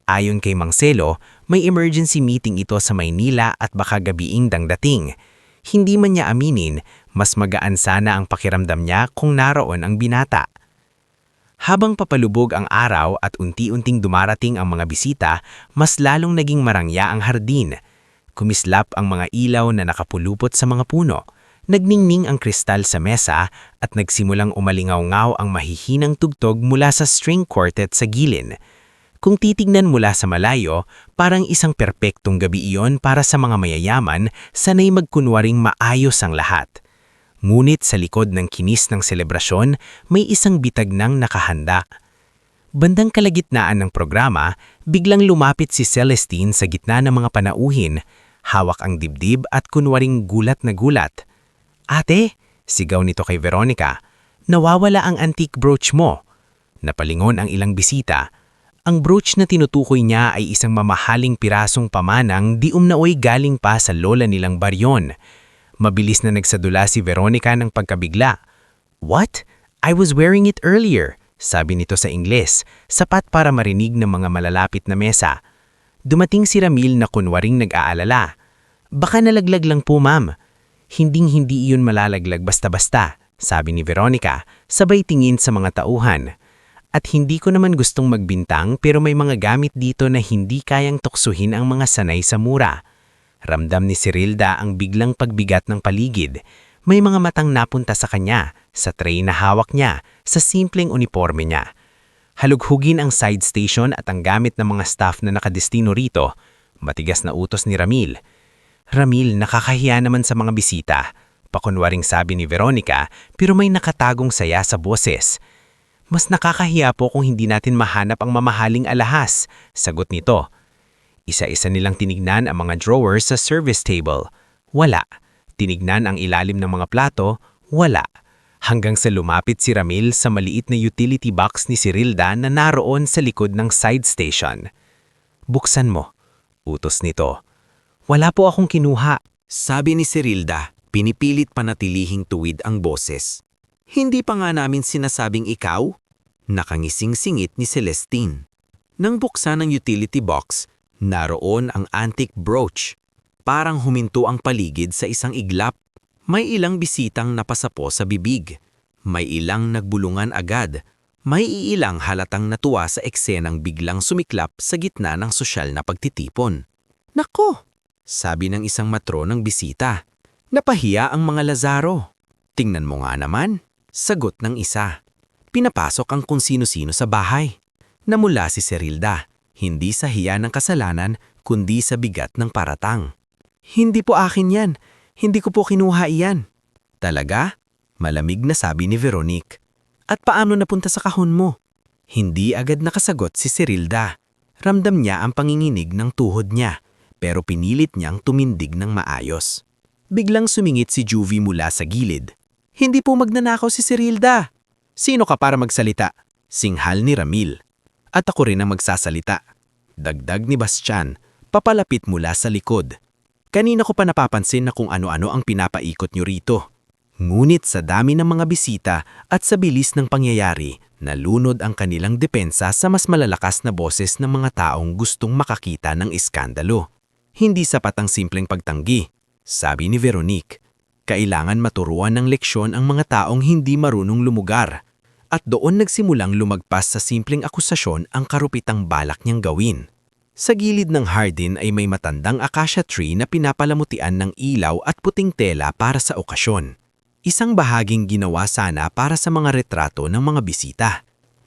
Ayon kay Marcelo, may emergency meeting ito sa Maynila at baka gabiing dangdating. Hindi man niya aminin, mas magaan sana ang pakiramdam niya kung naroon ang binata. Habang papalubog ang araw at unti-unting dumarating ang mga bisita, mas lalong naging marangya ang hardin. Kumislap ang mga ilaw na nakapulupot sa mga puno. Nagningning ang kristal sa mesa at nagsimulang umalingaw-ngaw ang mahihinang tugtog mula sa string quartet sa gilin. Kung titignan mula sa malayo, parang isang perpektong gabi iyon para sa mga mayayaman, sanay magkunwaring maayos ang lahat. Ngunit sa likod ng kinis ng selebrasyon, may isang bitag nang nakahanda. Bandang kalagitnaan ng programa, biglang lumapit si Celestine sa gitna ng mga panauhin, hawak ang dibdib at kunwaring gulat na gulat. "Ate," sigaw nito kay Veronica, "nawawala ang antique brooch mo." Napalingon ang ilang bisita. Ang brooch na tinutukoy niya ay isang mamahaling pirasong pamanang di umnaoy galing pa sa lola nilang Baryon. Mabilis na nagsadula si Veronica ng pagkabigla. "What? I was wearing it earlier," sabi nito sa Ingles, sapat para marinig ng mga malalapit na mesa. Dumating si Ramil na kunwaring nag-aalala. "Baka nalaglag lang po ma'am." "Hinding-hindi iyon malalaglag basta-basta," sabi ni Veronica, sabay tingin sa mga tauhan. "At hindi ko naman gustong magbintang pero may mga gamit dito na hindi kayang tuksuhin ang mga sanay sa mura." Ramdam ni Cyrilda ang biglang pagbigat ng paligid. May mga matang napunta sa kanya, sa tray na hawak niya, sa simpleng uniforme niya. Halughugin ang side station at ang gamit ng mga staff na nakadestino rito. Matigas na utos ni Ramil. "Ramil, nakakahiya naman sa mga bisita," pakunwaring sabi ni Veronica, pero may nakatagong saya sa boses. "Mas nakakahiya po kung hindi natin mahanap ang mamahaling alahas," sagot nito. Isa-isa nilang tinignan ang mga drawers sa service table. Wala. Tinignan ang ilalim ng mga plato. Wala. Hanggang sa lumapit si Ramil sa maliit na utility box ni Cyrilda na naroon sa likod ng side station. "Buksan mo," utos nito. "Wala po akong kinuha," sabi ni Cyrilda, pinipilit panatilihing tuwid ang boses. "Hindi pa nga namin sinasabing ikaw?" Nakangising singit ni Celestine. Nang buksan ang utility box, naroon ang antique brooch. Parang huminto ang paligid sa isang iglap. May ilang bisitang napasapo sa bibig. May ilang nagbulungan agad. May iilang halatang natuwa sa eksenang biglang sumiklap sa gitna ng sosyal na pagtitipon. "Nako!" sabi ng isang matronang bisita. "Napahiya ang mga Lazaro." "Tingnan mo nga naman," sagot ng isa. Pinapasok ang kung sino-sino sa bahay. Namula si Cyrilda. Hindi sa hiya ng kasalanan, kundi sa bigat ng paratang. "Hindi po akin yan. Hindi ko po kinuha iyan." "Talaga?" malamig na sabi ni Veronique. "At paano napunta sa kahon mo?" Hindi agad nakasagot si Cyrilda. Ramdam niya ang panginginig ng tuhod niya, pero pinilit niyang tumindig ng maayos. Biglang sumingit si Juvie mula sa gilid. "Hindi po magnanakaw si Cyrilda." "Sino ka para magsalita?" singhal ni Ramil. "At ako rin ang magsasalita," dagdag ni Bastian, papalapit mula sa likod. "Kanina ko pa napapansin na kung ano-ano ang pinapaikot niyo rito." Ngunit sa dami ng mga bisita at sa bilis ng pangyayari, nalunod ang kanilang depensa sa mas malalakas na boses ng mga taong gustong makakita ng iskandalo. "Hindi sapat ang simpleng pagtanggi," sabi ni Veronique. "Kailangan maturuan ng leksyon ang mga taong hindi marunong lumugar." At doon nagsimulang lumagpas sa simpleng akusasyon ang karupitang balak niyang gawin. Sa gilid ng hardin ay may matandang acacia tree na pinapalamutian ng ilaw at puting tela para sa okasyon. Isang bahaging ginawa sana para sa mga retrato ng mga bisita.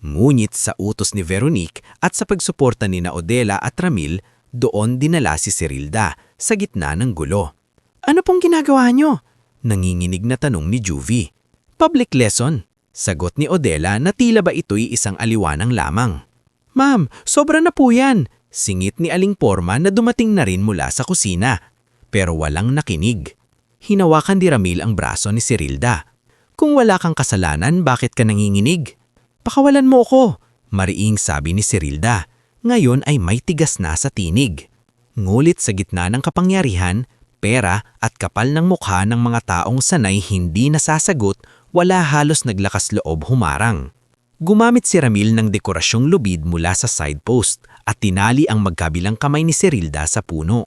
Ngunit sa utos ni Veronique at sa pagsuporta ni Odela at Ramil, Doon dinala si Serilda sa gitna ng gulo. Ano pong ginagawa nyo? Nanginginig na tanong ni Juvie. Public lesson, sagot ni Odela na tila ba ito'y isang aliwanang lamang. Ma'am, sobra na po yan, singit ni Aling Porma na dumating na rin mula sa kusina. Pero walang nakinig. Hinawakan ni Ramil ang braso ni Serilda. Kung wala kang kasalanan, bakit ka nanginginig? Pakawalan mo ako, mariing sabi ni Serilda. Ngayon ay may tigas na sa tinig. Ngulit sa gitna ng kapangyarihan, pera at kapal ng mukha ng mga taong sanay hindi nasasagot, wala halos naglakas loob humarang. Gumamit si Ramil ng dekorasyong lubid mula sa side post at tinali ang magkabilang kamay ni Serilda sa puno.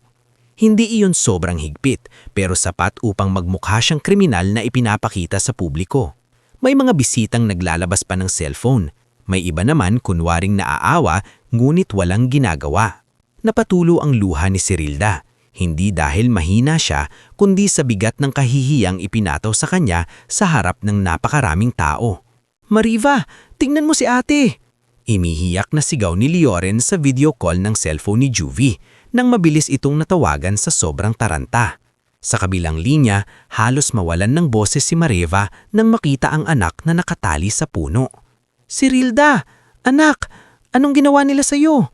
Hindi iyon sobrang higpit pero sapat upang magmukha siyang kriminal na ipinapakita sa publiko. May mga bisitang naglalabas pa ng cellphone. May iba naman kunwaring naaawa ngunit walang ginagawa. Napatulo ang luha ni Serilda, hindi dahil mahina siya kundi sa bigat ng kahihiyang ipinataw sa kanya sa harap ng napakaraming tao. Mariva, tingnan mo si ate! Imihiyak na sigaw ni Lioren sa video call ng cellphone ni Juvie nang mabilis itong natawagan sa sobrang taranta. Sa kabilang linya, halos mawalan ng boses si Mariva nang makita ang anak na nakatali sa puno. Serilda, anak, anong ginawa nila sa'yo?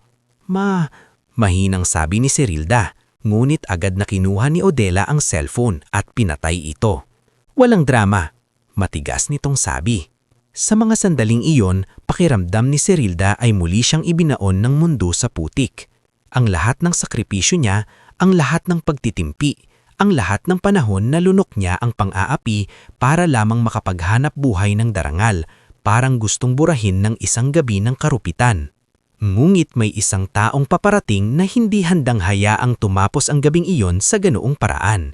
Mahinang sabi ni Serilda, ngunit agad na kinuha ni Odela ang cellphone at pinatay ito. Walang drama, matigas nitong sabi. Sa mga sandaling iyon, pakiramdam ni Serilda ay muli siyang ibinaon ng mundo sa putik. Ang lahat ng sakripisyo niya, ang lahat ng pagtitimpi, ang lahat ng panahon na lunok niya ang pang-aapi para lamang makapaghanap buhay ng darangal, parang gustong burahin ng isang gabi ng karupitan. Ngunit may isang taong paparating na hindi handang hayaang tumapos ang gabing iyon sa ganoong paraan.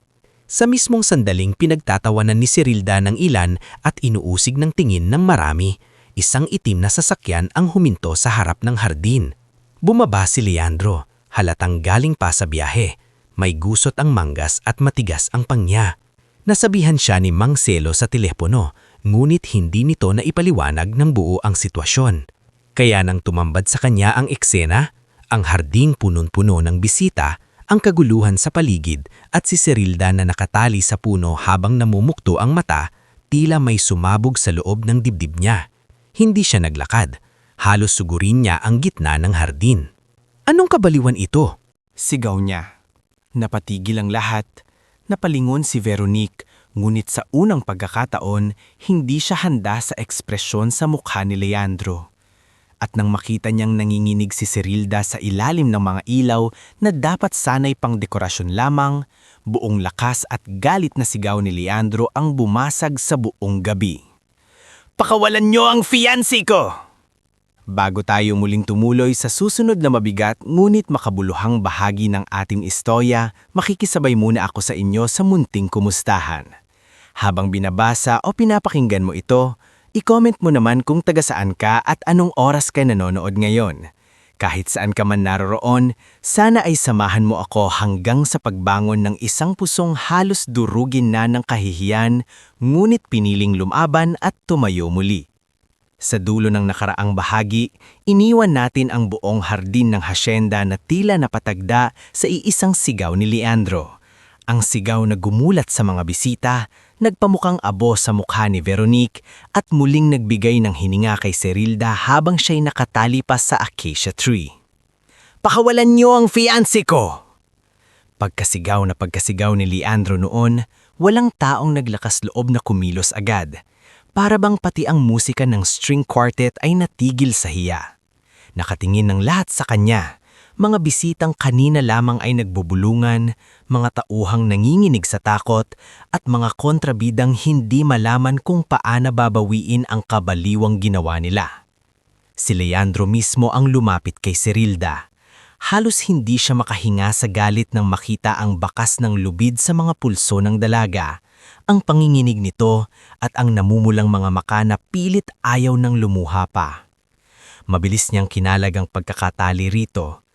Sa mismong sandaling pinagtatawanan ni Serilda ng ilan at inuusig ng tingin ng marami, isang itim na sasakyan ang huminto sa harap ng hardin. Bumaba si Leandro, halatang galing pa sa biyahe. May gusot ang manggas at matigas ang pangya. Nasabihan siya ni Mang Selo sa telepono, ngunit hindi nito na ipaliwanag ng buo ang sitwasyon. Kaya nang tumambad sa kanya ang eksena, ang harding punong-puno ng bisita, ang kaguluhan sa paligid at si Serilda na nakatali sa puno habang namumukto ang mata, tila may sumabog sa loob ng dibdib niya. Hindi siya naglakad, halos sugurin niya ang gitna ng hardin. Anong kabaliwan ito? Sigaw niya. Napatigil ang lahat, napalingon si Veronique, ngunit sa unang pagkakataon, hindi siya handa sa ekspresyon sa mukha ni Leandro. At nang makita niyang nanginginig si Serilda sa ilalim ng mga ilaw na dapat sanay pang dekorasyon lamang, buong lakas at galit na sigaw ni Leandro ang bumasag sa buong gabi. Pakawalan niyo ang fiancé ko! Bago tayo muling tumuloy sa susunod na mabigat ngunit makabuluhang bahagi ng ating istorya, makikisabay muna ako sa inyo sa munting kumustahan. Habang binabasa o pinapakinggan mo ito, i-comment mo naman kung taga saan ka at anong oras ka nanonood ngayon. Kahit saan ka man naroroon, sana ay samahan mo ako hanggang sa pagbangon ng isang pusong halos durugin na ng kahihiyan, ngunit piniling lumaban at tumayo muli. Sa dulo ng nakaraang bahagi, iniwan natin ang buong hardin ng hasyenda na tila napatagda sa iisang sigaw ni Leandro. Ang sigaw na gumulat sa mga bisita, nagpamukhang abo sa mukha ni Veronique at muling nagbigay ng hininga kay Serilda habang siya'y nakatali pa sa acacia tree. Pakawalan niyo ang fiancé ko! Pagkasigaw ni Leandro noon, walang taong naglakas loob na kumilos agad. Para bang pati ang musika ng string quartet ay natigil sa hiya. Nakatingin ng lahat sa kanya, mga bisitang kanina lamang ay nagbubulungan, mga tauhang nanginginig sa takot, at mga kontrabidang hindi malaman kung paana babawiin ang kabaliwang ginawa nila. Si Leandro mismo ang lumapit kay Serilda. Halos hindi siya makahinga sa galit nang makita ang bakas ng lubid sa mga pulso ng dalaga, ang panginginig nito at ang namumulang mga maka na pilit ayaw ng lumuha pa. Mabilis niyang kinalag ang pagkakatali rito.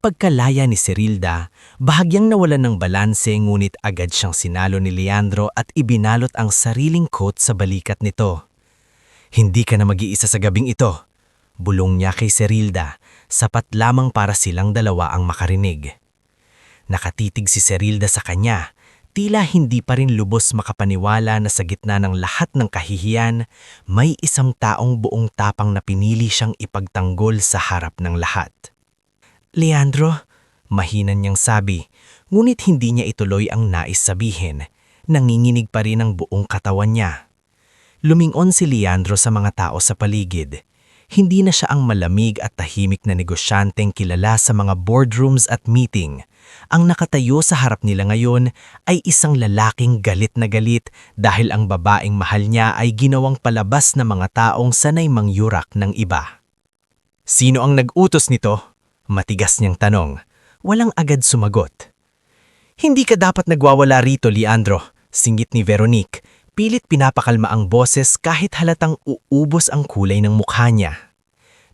Pagkalaya ni Serilda, bahagyang nawalan ng balanse ngunit agad siyang sinalo ni Leandro at ibinalot ang sariling coat sa balikat nito. Hindi ka na mag-iisa sa gabing ito, bulong niya kay Serilda, sapat lamang para silang dalawa ang makarinig. Nakatitig si Serilda sa kanya, tila hindi pa rin lubos makapaniwala na sa gitna ng lahat ng kahihiyan, may isang taong buong tapang na pinili siyang ipagtanggol sa harap ng lahat. "Leandro," mahina niyang sabi, ngunit hindi niya ituloy ang nais sabihin. Nanginginig pa rin ang buong katawan niya. Lumingon si Leandro sa mga tao sa paligid. Hindi na siya ang malamig at tahimik na negosyanteng kilala sa mga boardrooms at meeting. Ang nakatayo sa harap nila ngayon ay isang lalaking galit na galit dahil ang babaeng mahal niya ay ginawang palabas na mga taong sanay mangyurak ng iba. "Sino ang nag-utos nito?" Matigas niyang tanong. Walang agad sumagot. "Hindi ka dapat nagwawala rito, Leandro," singit ni Veronique. Pilit pinapakalma ang boses kahit halatang uubos ang kulay ng mukha niya.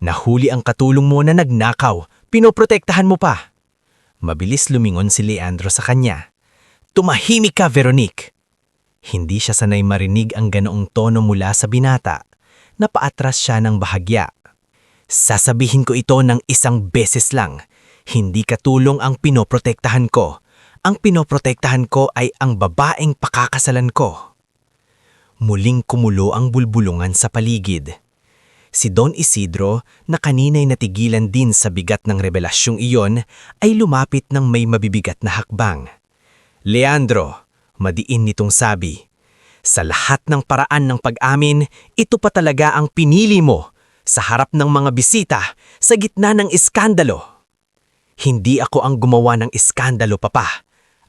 "Nahuli ang katulong mo na nagnakaw, pinoprotektahan mo pa." Mabilis lumingon si Leandro sa kanya. "Tumahimik ka, Veronique." Hindi siya sanay marinig ang ganoong tono mula sa binata. Napaatras siya ng bahagya. "Sasabihin ko ito ng isang beses lang. Hindi katulong ang pinoprotektahan ko. Ang pinoprotektahan ko ay ang babaeng pakakasalan ko." Muling kumulo ang bulbulungan sa paligid. Si Don Isidro, na kanina'y natigilan din sa bigat ng revelasyong iyon, ay lumapit ng may mabibigat na hakbang. "Leandro," madiin nitong sabi, "sa lahat ng paraan ng pag-amin, ito pa talaga ang pinili mo, sa harap ng mga bisita, sa gitna ng iskandalo." "Hindi ako ang gumawa ng iskandalo, Papa.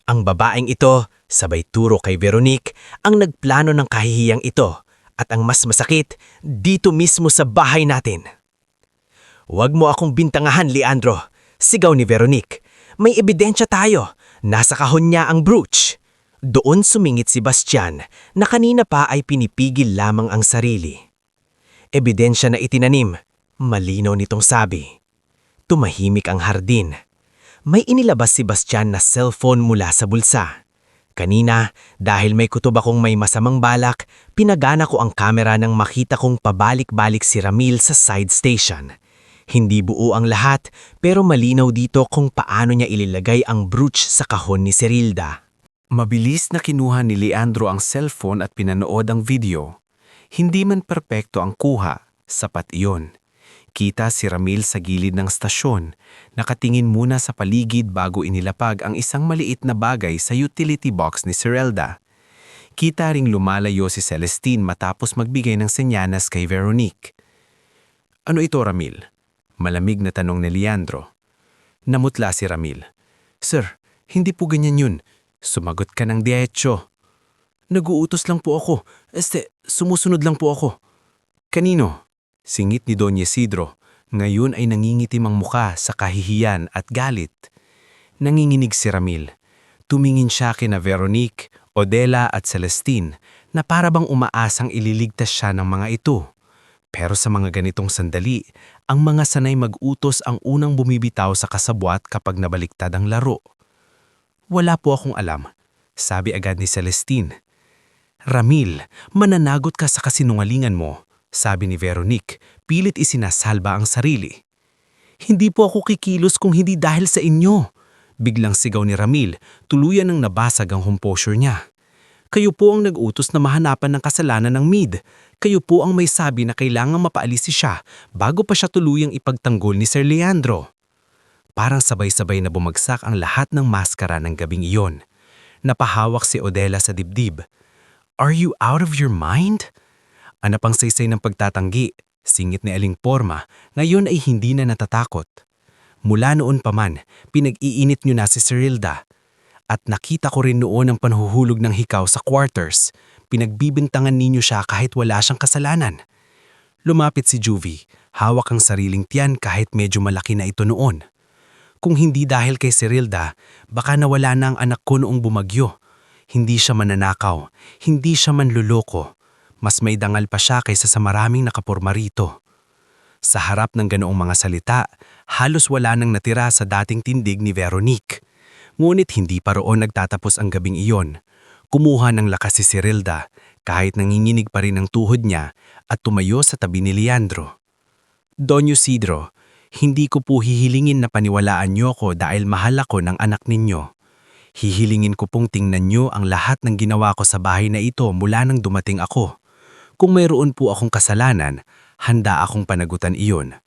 Ang babaeng ito, sabay turo kay Veronique, ang nagplano ng kahihiyang ito, at ang mas masakit, dito mismo sa bahay natin." "Huwag mo akong bintangahan, Leandro," sigaw ni Veronique. "May ebidensya tayo. Nasa kahon niya ang brooch." Doon sumingit si Bastian, na kanina pa ay pinipigil lamang ang sarili. "Ebidensya na itinanim," malinaw nitong sabi. Tumahimik ang hardin. May inilabas si Bastian na cellphone mula sa bulsa. Kanina, dahil may kutob akong may masamang balak, pinagana ko ang kamera nang makita kong pabalik-balik si Ramil sa side station. Hindi buo ang lahat, pero malinaw dito kung paano niya ililagay ang brooch sa kahon ni Serilda. Mabilis na kinuha ni Leandro ang cellphone at pinanood ang video. Hindi man perpekto ang kuha, sapat iyon. Kita si Ramil sa gilid ng stasyon, nakatingin muna sa paligid bago inilapag ang isang maliit na bagay sa utility box ni Serilda. Kita ring lumalayo si Celestine matapos magbigay ng senyanas kay Veronique. "Ano ito, Ramil?" Malamig na tanong ni Leandro. Namutla si Ramil. "Sir, hindi po ganyan yun. Sumagot ka ng diretso." "Nag-uutos lang po ako. Sumusunod lang po ako." "Kanino?" Singit ni Don Isidro. Ngayon ay nangingitim ang muka sa kahihiyan at galit. Nanginginig si Ramil. Tumingin siya kina Veronique, Odela at Celestine na para bang umaasang ililigtas siya ng mga ito. Pero sa mga ganitong sandali, ang mga sanay mag-utos ang unang bumibitaw sa kasabwat kapag nabaliktad ang laro. "Wala po akong alam," sabi agad ni Celestine. "Ramil, mananagot ka sa kasinungalingan mo," sabi ni Veronique, pilit isinasalba ang sarili. "Hindi po ako kikilos kung hindi dahil sa inyo," biglang sigaw ni Ramil, tuluyan ng nabasag ang composure niya. "Kayo po ang nag-utos na mahanapan ng kasalanan ng Meade. Kayo po ang may sabi na kailangang mapaalis siya bago pa siya tuluyang ipagtanggol ni Sir Leandro." Parang sabay-sabay na bumagsak ang lahat ng maskara ng gabing iyon. Napahawak si Odela sa dibdib. "Are you out of your mind?" Ang napangsaysay ng pagtatanggi, singit ni Aling Porma, ngayon ay hindi na natatakot. "Mula noon pa man, pinag-iinit niyo na si Serilda. At nakita ko rin noon ang panhuhulog ng hikaw sa quarters. Pinagbibintangan ninyo siya kahit wala siyang kasalanan." Lumapit si Juvie, hawak ang sariling tiyan kahit medyo malaki na ito noon. "Kung hindi dahil kay Serilda, baka nawala na ang anak ko noong bumagyo. Hindi siya mananakaw, hindi siya manluloko. Mas may dangal pa siya kaysa sa maraming nakaporma rito." Sa harap ng ganoong mga salita, halos wala nang natira sa dating tindig ni Veronique. Ngunit hindi pa roon nagtatapos ang gabing iyon. Kumuha ng lakas si Serilda, kahit nanginginig pa rin ang tuhod niya, at tumayo sa tabi ni Leandro. "Don Isidro, Hindi ko po hihilingin na paniwalaan niyo ko dahil mahal ako ng anak ninyo. Hihilingin ko pong tingnan niyo ang lahat ng ginawa ko sa bahay na ito mula nang dumating ako. Kung mayroon po akong kasalanan, handa akong panagutan iyon.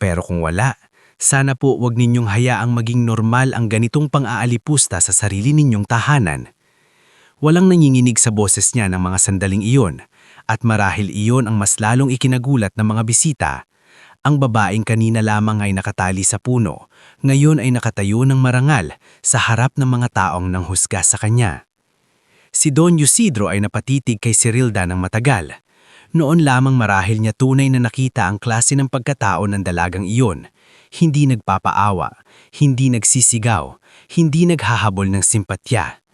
Pero kung wala, sana po wag ninyong hayaang maging normal ang ganitong pang-aalipusta sa sarili ninyong tahanan. Walang nanginginig sa boses niya ng mga sandaling iyon, at marahil iyon ang mas lalong ikinagulat ng mga bisita. Ang babaeng kanina lamang ay nakatali sa puno, ngayon ay nakatayo ng marangal sa harap ng mga taong nanghusga sa kanya. Si Don Isidro ay napatitig kay Serilda ng matagal. Noon lamang marahil niya tunay na nakita ang klase ng pagkatao ng dalagang iyon. Hindi nagpapaawa, hindi nagsisigaw, hindi naghahabol ng simpatya.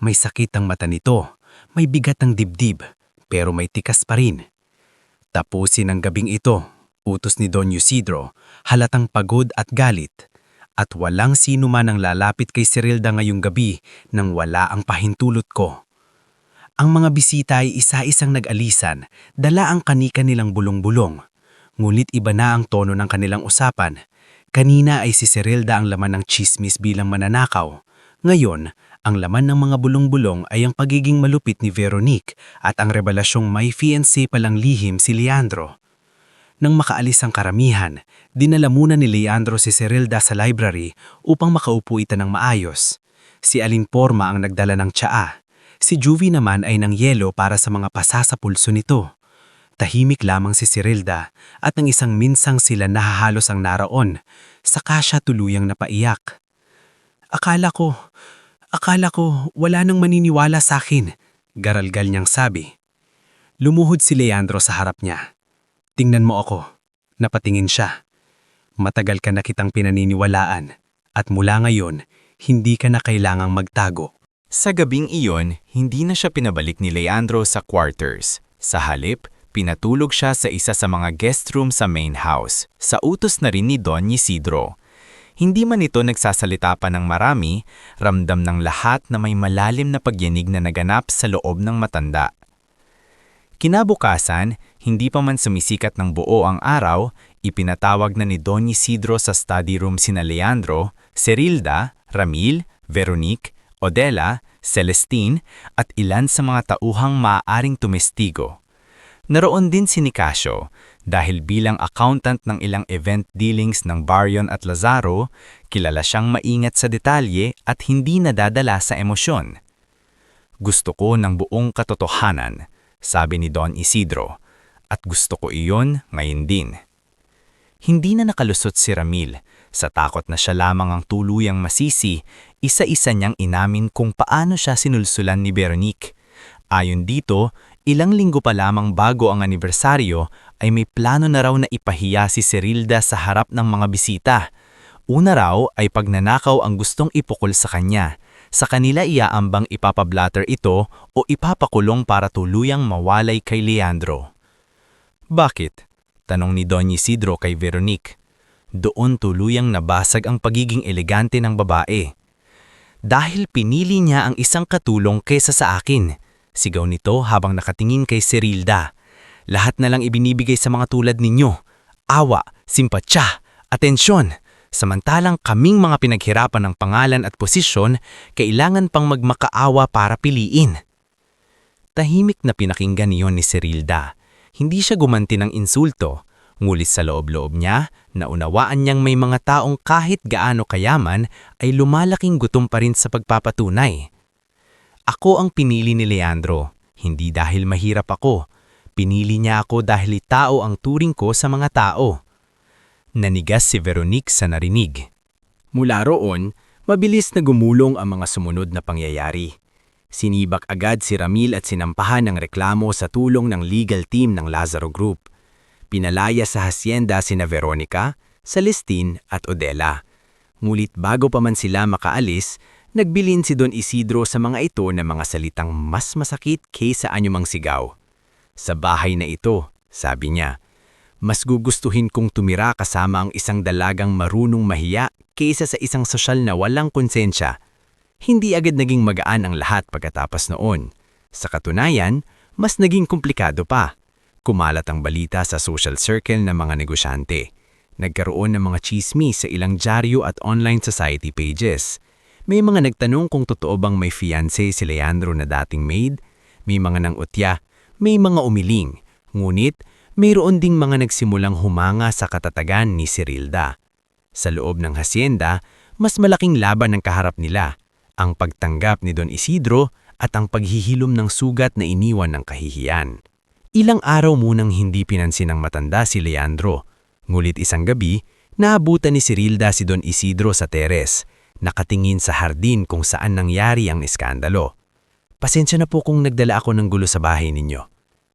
May sakit ang mata nito, may bigat ang dibdib, pero may tikas pa rin. Tapusin ang gabing ito, utos ni Don Isidro, halatang pagod at galit. At walang sino man ang lalapit kay Serilda ngayong gabi nang wala ang pahintulot ko. Ang mga bisita ay isa-isang nag-alisan, dala ang kanika nilang bulong-bulong. Ngunit iba na ang tono ng kanilang usapan. Kanina ay si Serilda ang laman ng tsismis bilang mananakaw. Ngayon, ang laman ng mga bulong-bulong ay ang pagiging malupit ni Veronique at ang revelasyong may fiancé palang lihim si Leandro. Nang makaalis ang karamihan, dinala muna ni Leandro si Serilda sa library upang makaupo ito ng maayos. Si Aling Porma ang nagdala ng tsaa. Si Juvie naman ay ng yelo para sa mga pasa sa pulso nito. Tahimik lamang si Serilda at nang isang minsang sila nahahalos ang naraon, saka siya tuluyang napaiyak. Akala ko, wala nang maniniwala sa akin, garalgal niyang sabi. Lumuhod si Leandro sa harap niya. Tingnan mo ako. Napatingin siya. Matagal ka na kitang pinaniniwalaan at mula ngayon, hindi ka na kailangang magtago. Sa gabing iyon, hindi na siya pinabalik ni Leandro sa quarters. Sa halip, pinatulog siya sa isa sa mga guest room sa main house, sa utos na rin ni Don Isidro. Hindi man ito nagsasalita pa ng marami, ramdam ng lahat na may malalim na pagyanig na naganap sa loob ng matanda. Kinabukasan, hindi pa man sumisikat ng buo ang araw, ipinatawag na ni Don Isidro sa study room sina Leandro, Serilda, Ramil, Veronique, Odela, Celestine at ilan sa mga tauhang maaaring tumestigo. Naroon din si Nicasio dahil bilang accountant ng ilang event dealings ng Baryon at Lazaro, kilala siyang maingat sa detalye at hindi nadadala sa emosyon. Gusto ko ng buong katotohanan, sabi ni Don Isidro, at gusto ko iyon ngayon din. Hindi na nakalusot si Ramil, sa takot na siya lamang ang tuluyang masisi, isa-isa niyang inamin kung paano siya sinulsulan ni Veronique. Ayon dito, ilang linggo pa lamang bago ang anibersaryo ay may plano na raw na ipahiya si Serilda sa harap ng mga bisita. Una raw ay pagnanakaw ang gustong ipukol sa kanya. Sa kanila iaambang ipapablatter ito o ipapakulong para tuluyang mawalay kay Leandro. Bakit? Tanong ni Don Isidro kay Veronique. Doon tuluyang nabasag ang pagiging elegante ng babae. Dahil pinili niya ang isang katulong kaysa sa akin. Sigaw nito habang nakatingin kay Serilda. Lahat na lang ibinibigay sa mga tulad ninyo. Awa, simpatya, atensyon. Samantalang kaming mga pinaghirapan ng pangalan at posisyon, kailangan pang magmakaawa para piliin. Tahimik na pinakinggan niyon ni Serilda. Hindi siya gumanti ng insulto, ngulit sa loob-loob niya, naunawaan niyang may mga taong kahit gaano kayaman ay lumalaking gutom pa rin sa pagpapatunay. Ako ang pinili ni Leandro, hindi dahil mahirap ako. Pinili niya ako dahil tao ang turing ko sa mga tao. Nanigas si Veronique sa narinig. Mula roon, mabilis na gumulong ang mga sumunod na pangyayari. Sinibak agad si Ramil at sinampahan ng reklamo sa tulong ng legal team ng Lazaro Group. Pinalaya sa hacienda sina Veronica, Celestine at Odela. Ngulit bago pa man sila makaalis, nagbilin si Don Isidro sa mga ito ng mga salitang mas masakit kaysa anyumang sigaw. Sa bahay na ito, sabi niya, mas gugustuhin kong tumira kasama ang isang dalagang marunong mahiya kaysa sa isang sosyal na walang konsensya. Hindi agad naging magaan ang lahat pagkatapos noon. Sa katunayan, mas naging komplikado pa. Kumalat ang balita sa social circle ng mga negosyante. Nagkaroon ng mga chismis sa ilang dyaryo at online society pages. May mga nagtanong kung totoo bang may fiancé si Leandro na dating maid, may mga nangutya, may mga umiling, ngunit mayroon ding mga nagsimulang humanga sa katatagan ni Cirilda. Sa loob ng hasyenda, mas malaking laban ang kaharap nila, ang pagtanggap ni Don Isidro at ang paghihilom ng sugat na iniwan ng kahihiyan. Ilang araw munang hindi pinansin ng matanda si Leandro, ngulit isang gabi, naabutan ni Cirilda si Don Isidro sa teres, nakatingin sa hardin kung saan nangyari ang iskandalo. "Pasensya na po kung nagdala ako ng gulo sa bahay ninyo,"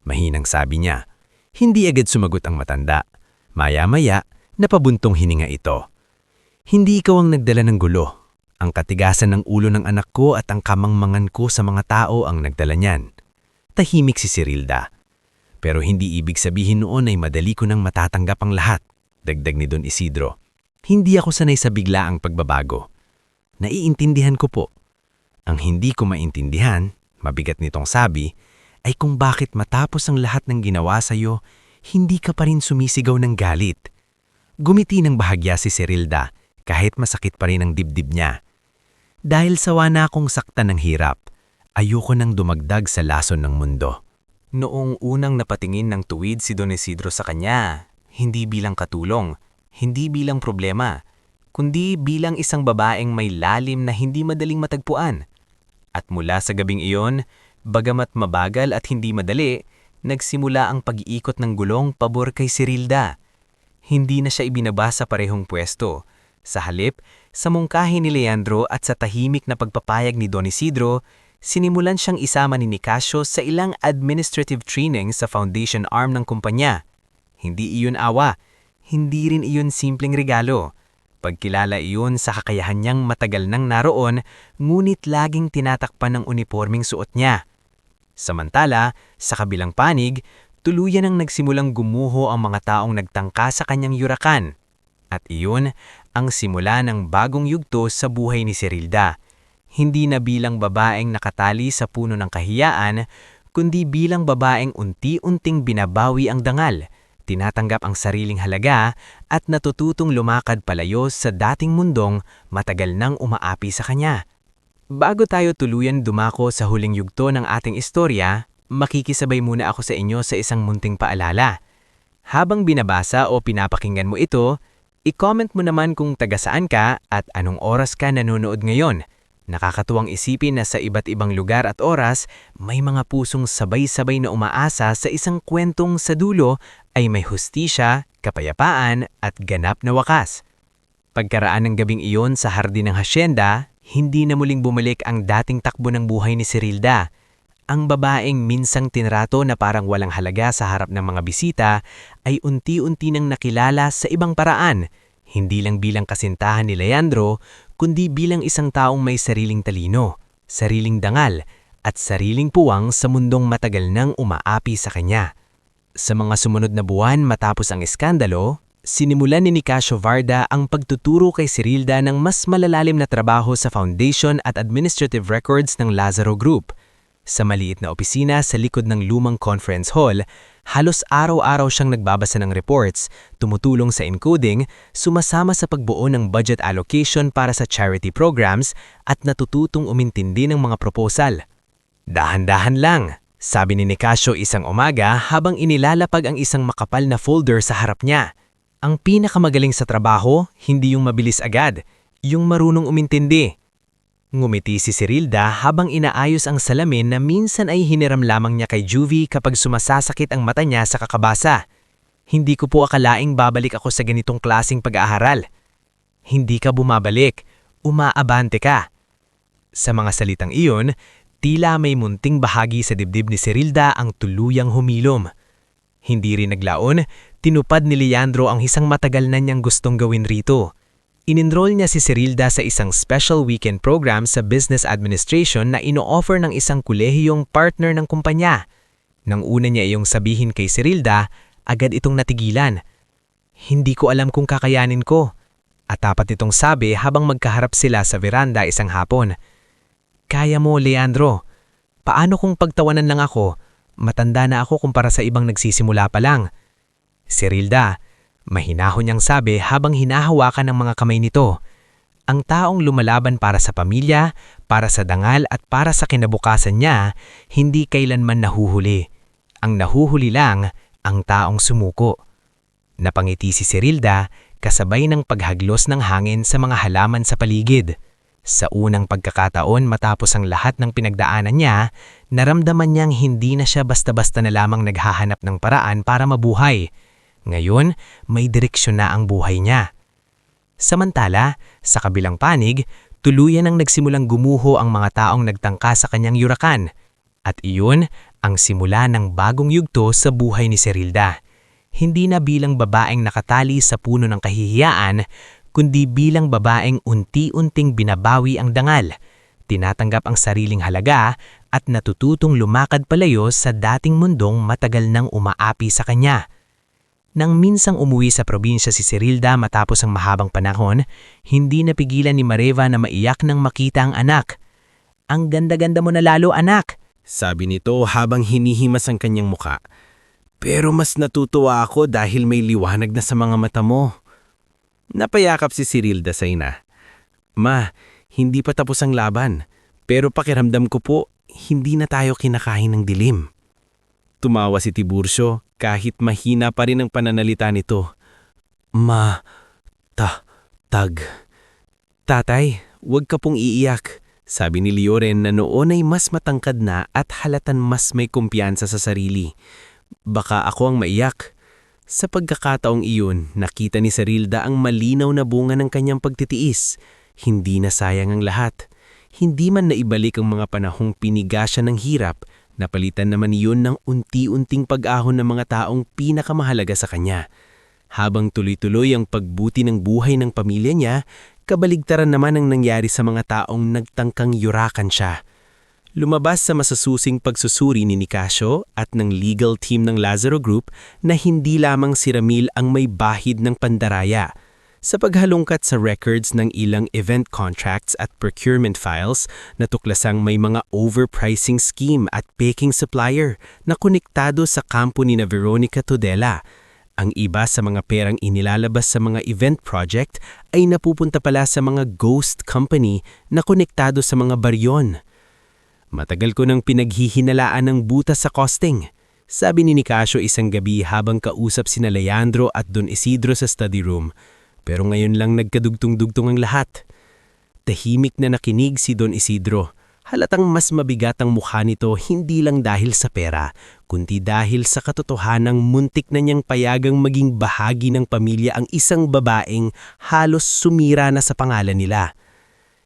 mahinang sabi niya. Hindi agad sumagot ang matanda. Maya-maya, napabuntong hininga ito. "Hindi ikaw ang nagdala ng gulo. Ang katigasan ng ulo ng anak ko at ang kamangmangan ko sa mga tao ang nagdala niyan." Tahimik si Cirilda. "Pero hindi ibig sabihin noon ay madali ko nang matatanggap ang lahat," dagdag ni Don Isidro. "Hindi ako sanay sa biglaang pagbabago. Naiintindihan ko po. Ang hindi ko maintindihan," mabigat nitong sabi, "ay kung bakit matapos ang lahat ng ginawa sa'yo, hindi ka pa rin sumisigaw ng galit." Gumiti ng bahagya si Cirilda kahit masakit pa rin ang dibdib niya. "Dahil sawa na akong saktan ng hirap, ayoko nang dumagdag sa lason ng mundo." Noong unang napatingin ng tuwid si Don Isidro sa kanya, hindi bilang katulong, hindi bilang problema, kundi bilang isang babaeng may lalim na hindi madaling matagpuan. At mula sa gabing iyon, bagamat mabagal at hindi madali, nagsimula ang pag-iikot ng gulong pabor kay Cirilda. Hindi na siya ibinaba sa parehong pwesto. Sa halip, sa mungkahi ni Leandro at sa tahimik na pagpapayag ni Don Isidro, sinimulan siyang isama ni Nicasio sa ilang administrative training sa foundation arm ng kumpanya. Hindi iyon awa, hindi rin iyon simpleng regalo. Pagkilala iyon sa kakayahan niyang matagal nang naroon, ngunit laging tinatakpan ng unipormeng suot niya. Samantala, sa kabilang panig, tuluyan ang nagsimulang gumuho ang mga taong nagtangka sa kanyang yurakan. At iyon ang simula ng bagong yugto sa buhay ni Cirilda. Hindi na bilang babaeng nakatali sa puno ng kahiyaan, kundi bilang babaeng unti-unting binabawi ang dangal, tinatanggap ang sariling halaga at natututong lumakad palayo sa dating mundong matagal nang umaapi sa kanya. Bago tayo tuluyan dumako sa huling yugto ng ating istorya, makikisabay muna ako sa inyo sa isang munting paalala. Habang binabasa o pinapakinggan mo ito, i-comment mo naman kung taga saan ka at anong oras ka nanonood ngayon. Nakakatuwang isipin na sa iba't ibang lugar at oras, may mga pusong sabay-sabay na umaasa sa isang kwentong sa dulo ay may hustisya, kapayapaan at ganap na wakas. Pagkaraan ng gabing iyon sa hardin ng hasyenda, hindi na muling bumalik ang dating takbo ng buhay ni Cirilda. Ang babaeng minsang tinrato na parang walang halaga sa harap ng mga bisita ay unti-unti nang nakilala sa ibang paraan, hindi lang bilang kasintahan ni Leandro, kundi bilang isang taong may sariling talino, sariling dangal, at sariling puwang sa mundong matagal nang umaapi sa kanya. Sa mga sumunod na buwan matapos ang iskandalo, sinimulan ni Nicasio Varda ang pagtuturo kay Cirilda ng mas malalalim na trabaho sa foundation at administrative records ng Lazaro Group. Sa maliit na opisina sa likod ng lumang conference hall, halos araw-araw siyang nagbabasa ng reports, tumutulong sa encoding, sumasama sa pagbuo ng budget allocation para sa charity programs at natututong umintindi ng mga proposal. "Dahan-dahan lang," sabi ni Nicasio isang umaga habang inilalapag ang isang makapal na folder sa harap niya. "Ang pinakamagaling sa trabaho, hindi yung mabilis agad, yung marunong umintindi." Ngumiti si Cirilda habang inaayos ang salamin na minsan ay hiniram lamang niya kay Juvie kapag sumasasakit ang mata niya sa kakabasa. "Hindi ko po akalaing babalik ako sa ganitong klaseng pag-aaral." "Hindi ka bumabalik, umaabante ka." Sa mga salitang iyon, tila may munting bahagi sa dibdib ni Cirilda ang tuluyang humilom. Hindi rin naglaon, tinupad ni Leandro ang isang matagal na niyang gustong gawin rito. In-enroll niya si Cirilda sa isang special weekend program sa business administration na ino-offer ng isang kolehiyong partner ng kumpanya. Nang una niya iyong sabihin kay Cirilda, agad itong natigilan. "Hindi ko alam kung kakayanin ko." At tapat itong sabi habang magkaharap sila sa veranda isang hapon. "Kaya mo, Leandro. Paano kung pagtawanan lang ako? Matanda na ako kumpara sa ibang nagsisimula pa lang." "Cirilda, Mahinahon niyang sabi habang hinahawakan ng mga kamay nito. Ang taong lumalaban para sa pamilya, para sa dangal at para sa kinabukasan niya, hindi kailanman nahuhuli. Ang nahuhuli lang, ang taong sumuko. Napangiti si Serilda kasabay ng paghaglos ng hangin sa mga halaman sa paligid. Sa unang pagkakataon matapos ang lahat ng pinagdaanan niya, naramdaman niyang hindi na siya basta-basta na lamang naghahanap ng paraan para mabuhay. Ngayon, may direksyon na ang buhay niya. Samantala, sa kabilang panig, tuluyan ang nagsimulang gumuho ang mga taong nagtangka sa kanyang yurakan. At iyon ang simula ng bagong yugto sa buhay ni Serilda. Hindi na bilang babaeng nakatali sa puno ng kahihiyaan, kundi bilang babaeng unti-unting binabawi ang dangal, tinatanggap ang sariling halaga at natututong lumakad palayo sa dating mundong matagal nang umaapi sa kanya. Nang minsang umuwi sa probinsya si Serilda matapos ang mahabang panahon, hindi napigilan ni Mareva na maiyak nang makita ang anak. "Ang ganda-ganda mo na lalo, anak," sabi nito habang hinihimas ang kanyang muka. Pero mas natutuwa ako dahil may liwanag na sa mga mata mo. Napayakap si Serilda sa ina. Ma, hindi pa tapos ang laban. Pero pakiramdam ko po, hindi na tayo kinakain ng dilim. Tumawa si Tiburcio kahit mahina pa rin ang pananalita nito. Tag. Tatay, huwag ka pong iiyak. Sabi ni Leoren na noon ay mas matangkad na at halatan mas may kumpiyansa sa sarili. Baka ako ang maiyak. Sa pagkakataong iyon, nakita ni Serilda ang malinaw na bunga ng kanyang pagtitiis. Hindi na sayang ang lahat. Hindi man naibalik ang mga panahong piniga siya ng hirap, napalitan naman iyon ng unti-unting pag-ahon ng mga taong pinakamahalaga sa kanya. Habang tuloy-tuloy ang pagbuti ng buhay ng pamilya niya, kabaligtaran naman ang nangyari sa mga taong nagtangkang yurakan siya. Lumabas sa masasusing pagsusuri ni Nicasio at ng legal team ng Lazaro Group na hindi lamang si Ramil ang may bahid ng pandaraya. Sa paghalungkat sa records ng ilang event contracts at procurement files, natuklasang may mga overpricing scheme at peking supplier na konektado sa kampo ni Veronica Tudela. Ang iba sa mga perang inilalabas sa mga event project ay napupunta pala sa mga ghost company na konektado sa mga baryon. Matagal ko nang pinaghihinalaan ng butas sa costing, sabi ni Nicasio isang gabi habang kausap sina Leandro at Don Isidro sa study room. Pero ngayon lang nagkadugtong-dugtong ang lahat. Tahimik na nakinig si Don Isidro. Halatang mas mabigat ang mukha nito hindi lang dahil sa pera, kundi dahil sa katotohanang muntik na niyang payagang maging bahagi ng pamilya ang isang babaeng halos sumira na sa pangalan nila.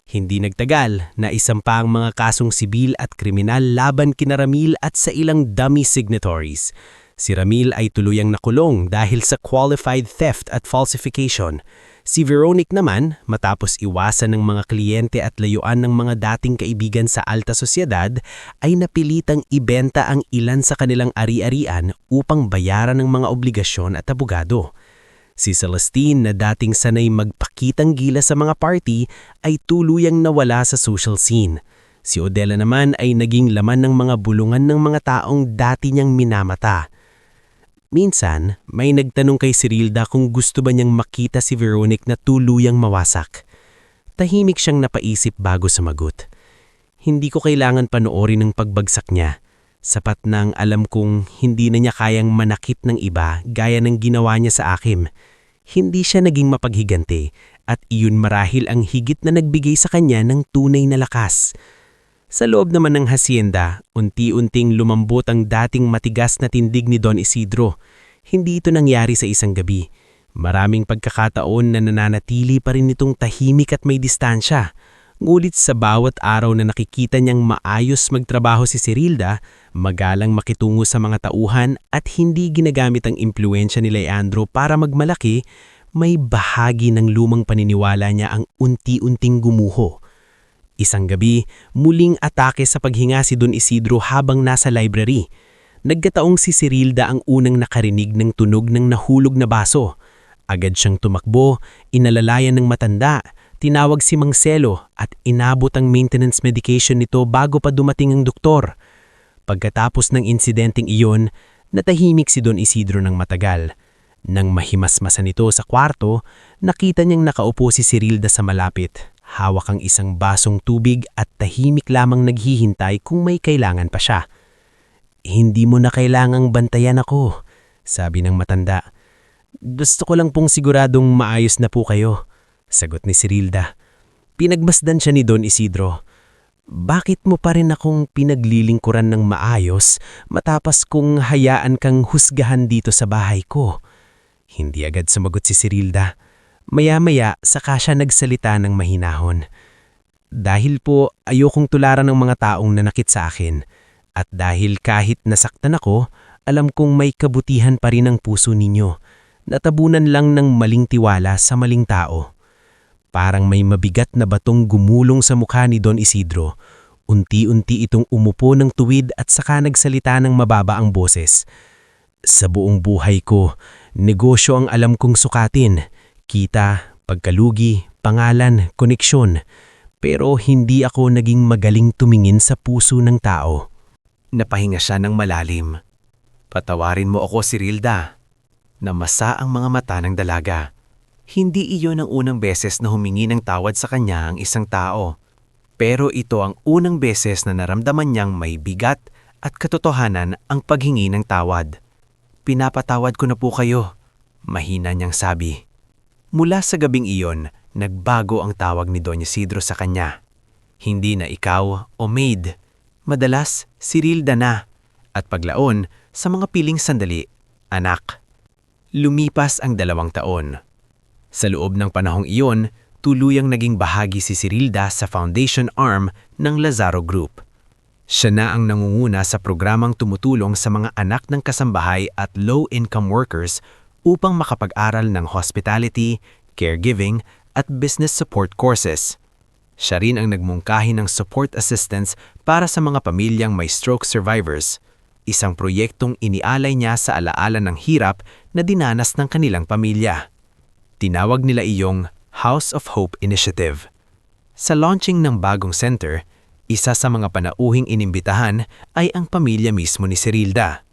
Hindi nagtagal na isampa ang mga kasong sibil at kriminal laban kina Ramil at sa ilang dummy signatories. Si Ramil ay tuluyang nakulong dahil sa qualified theft at falsification. Si Veronique naman, matapos iwasan ng mga kliyente at layuan ng mga dating kaibigan sa alta sosyedad, ay napilitang ibenta ang ilan sa kanilang ari-arian upang bayaran ng mga obligasyon at abogado. Si Celestine na dating sanay magpakitang gila sa mga party ay tuluyang nawala sa social scene. Si Odela naman ay naging laman ng mga bulungan ng mga taong dati niyang minamata. Minsan, may nagtanong kay Serilda kung gusto ba niyang makita si Veronique na tuluyang mawasak. Tahimik siyang napaisip bago sumagot. Hindi ko kailangan panoorin ang pagbagsak niya. Sapat nang alam kong hindi na niya kayang manakit ng iba gaya ng ginawa niya sa akin. Hindi siya naging mapaghiganti at iyon marahil ang higit na nagbigay sa kanya ng tunay na lakas. Sa loob naman ng hasyenda, unti-unting lumambot ang dating matigas na tindig ni Don Isidro. Hindi ito nangyari sa isang gabi. Maraming pagkakataon na nananatili pa rin itong tahimik at may distansya. Ngulit sa bawat araw na nakikita niyang maayos magtrabaho si Serilda, magalang makitungo sa mga tauhan at hindi ginagamit ang impluensya ni Leandro para magmalaki, may bahagi ng lumang paniniwala niya ang unti-unting gumuho. Isang gabi, muling atake sa paghinga si Don Isidro habang nasa library. Nagkataong si Serilda ang unang nakarinig ng tunog ng nahulog na baso. Agad siyang tumakbo, inalalayan ng matanda, tinawag si Mang Celo at inabot ang maintenance medication nito bago pa dumating ang doktor. Pagkatapos ng insidenteng iyon, natahimik si Don Isidro ng matagal. Nang mahimasmasan ito sa kwarto, nakita niyang nakaupo si Cirilda sa malapit. Hawak ang isang basong tubig at tahimik lamang naghihintay kung may kailangan pa siya. "Hindi mo na kailangang bantayan ako," sabi ng matanda. "Gusto ko lang pong siguradong maayos na po kayo," sagot ni Cirilda. Pinagmasdan siya ni Don Isidro. "Bakit mo pa rin akong pinaglilingkuran ng maayos matapos kung hayaan kang husgahan dito sa bahay ko?" Hindi agad sumagot si Cirilda. Maya-maya saka siya nagsalita ng mahinahon. "Dahil po ayokong tularan ng mga taong nanakit sa akin. At dahil kahit nasaktan ako, alam kong may kabutihan pa rin ang puso ninyo. Natabunan lang ng maling tiwala sa maling tao." Parang may mabigat na batong gumulong sa mukha ni Don Isidro. Unti-unti itong umupo ng tuwid at saka nagsalita ng mababa ang boses. "Sa buong buhay ko, negosyo ang alam kong sukatin. Kita, pagkalugi, pangalan, koneksyon. Pero hindi ako naging magaling tumingin sa puso ng tao." Napahinga siya ng malalim. "Patawarin mo ako, Cirilda." Namasa ang mga mata ng dalaga. Hindi iyon ang unang beses na humingi ng tawad sa kanya ang isang tao. Pero ito ang unang beses na naramdaman niyang may bigat at katotohanan ang paghingi ng tawad. "Pinapatawad ko na po kayo," mahina niyang sabi. Mula sa gabing iyon, nagbago ang tawag ni Don Isidro sa kanya. Hindi na ikaw o maid. Madalas, Cirilda na. At paglaon, sa mga piling sandali, anak. Lumipas ang 2 taon. Sa loob ng panahong iyon, tuluyang naging bahagi si Cirilda sa foundation arm ng Lazaro Group. Siya na ang nangunguna sa programang tumutulong sa mga anak ng kasambahay at low-income workers upang makapag-aral ng hospitality, caregiving at business support courses. Siya rin ang nagmungkahi ng support assistance para sa mga pamilyang may stroke survivors, isang proyektong inialay niya sa alaala ng hirap na dinanas ng kanilang pamilya. Tinawag nila iyong House of Hope Initiative. Sa launching ng bagong center, isa sa mga panauhing inimbitahan ay ang pamilya mismo ni Cirilda.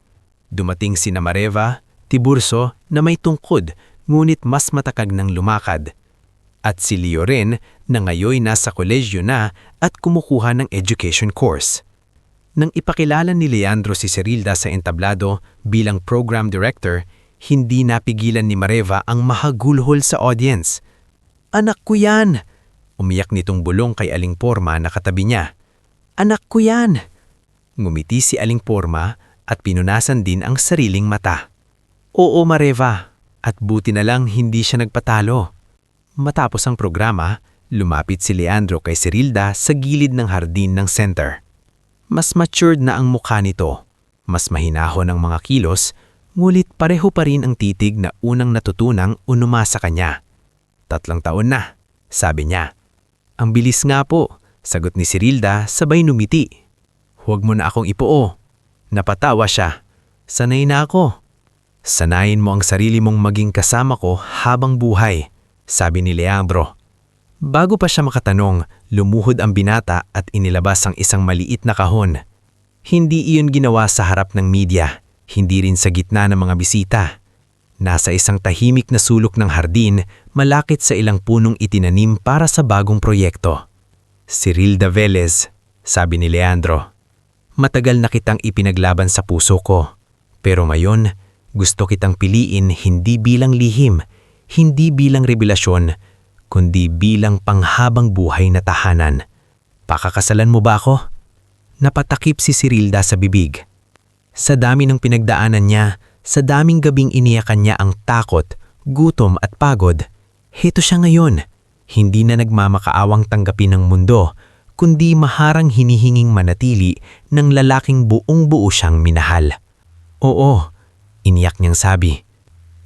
Dumating sina Mareva, Tiburcio na may tungkod ngunit mas matakag ng lumakad. At si Leo rin na ngayon nasa kolehiyo na at kumukuha ng education course. Nang ipakilala ni Leandro si Cirilda sa entablado bilang program director, hindi napigilan ni Mareva ang mahagulhol sa audience. "Anak ko yan!" Umiyak nitong bulong kay Aling Porma na katabi niya. "Anak ko yan!" Ngumiti si Aling Porma at pinunasan din ang sariling mata. "Oo, Mareva, at buti na lang hindi siya nagpatalo." Matapos ang programa, lumapit si Leandro kay Cirilda sa gilid ng hardin ng center. Mas matured na ang mukha nito, mas mahinahon ang mga kilos, ngulit pareho pa rin ang titig na unang natutunang unuma sa kanya. "3 taon na," sabi niya. "Ang bilis nga po," sagot ni Cirilda sabay numiti. "Huwag mo na akong ipoo." Napatawa siya. "Sanay na ako." "Sanayin mo ang sarili mong maging kasama ko habang buhay," sabi ni Leandro. Bago pa siya makatanong, lumuhod ang binata at inilabas ang isang maliit na kahon. Hindi iyon ginawa sa harap ng media, hindi rin sa gitna ng mga bisita. Nasa isang tahimik na sulok ng hardin, malapit sa ilang punong itinanim para sa bagong proyekto. "Cirilda Velez," sabi ni Leandro. "Matagal na kitang ipinaglaban sa puso ko. Pero ngayon, gusto kitang piliin hindi bilang lihim, hindi bilang revelasyon, kundi bilang panghabang buhay na tahanan. Pakakasalan mo ba ako?" Napatakip si Cirilda sa bibig. Sa dami ng pinagdaanan niya, sa daming gabing iniyakan niya ang takot, gutom at pagod, heto siya ngayon, hindi na nagmamakaawang tanggapin ng mundo, kundi maharang hinihinging manatili ng lalaking buong-buo siyang minahal. "Oo," iniyak niyang sabi.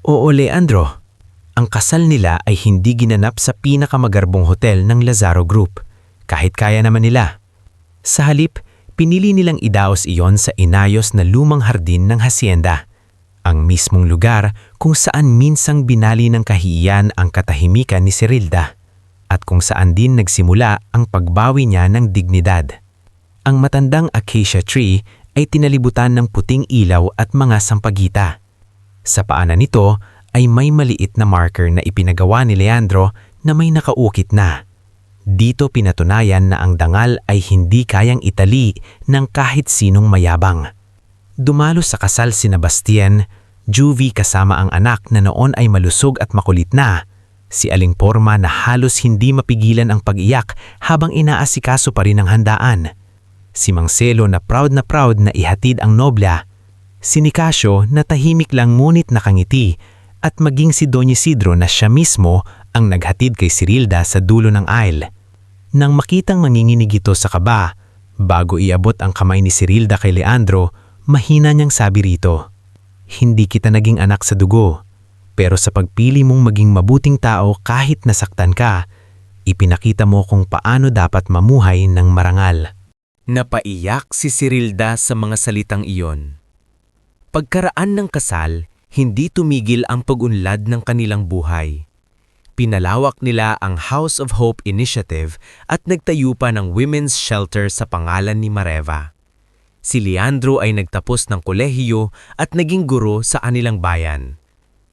"Oo, Leandro." Ang kasal nila ay hindi ginanap sa pinakamagarbong hotel ng Lazaro Group, kahit kaya naman nila. Sa halip, pinili nilang idaos iyon sa inayos na lumang hardin ng hacienda, ang mismong lugar kung saan minsang binali ng kahihiyan ang katahimikan ni Cirilda, at kung saan din nagsimula ang pagbawi niya ng dignidad. Ang matandang acacia tree ay tinalibutan ng puting ilaw at mga sampagita. Sa paanan nito ay may maliit na marker na ipinagawa ni Leandro na may nakaukit na. Dito pinatunayan na ang dangal ay hindi kayang itali ng kahit sinong mayabang. Dumalo sa kasal sina Bastien, Juvie kasama ang anak na noon ay malusog at makulit na, si Aling Porma na halos hindi mapigilan ang pag-iyak habang inaasikaso pa rin ang handaan, si Marcelo na proud na ihatid ang nobla, si Nicasio na tahimik lang ngunit nakangiti, at maging si Don Isidro na siya mismo ang naghatid kay Cirilda sa dulo ng aisle. Nang makitang manginginig ito sa kaba, bago iabot ang kamay ni Cirilda kay Leandro, mahina niyang sabi rito, "Hindi kita naging anak sa dugo, pero sa pagpili mong maging mabuting tao kahit nasaktan ka, ipinakita mo kung paano dapat mamuhay ng marangal." Napaiyak si Cirilda sa mga salitang iyon. Pagkaraan ng kasal, hindi tumigil ang pag-unlad ng kanilang buhay. Pinalawak nila ang House of Hope Initiative at nagtayo pa ng women's shelter sa pangalan ni Mareva. Si Leandro ay nagtapos ng kolehiyo at naging guro sa kanilang bayan.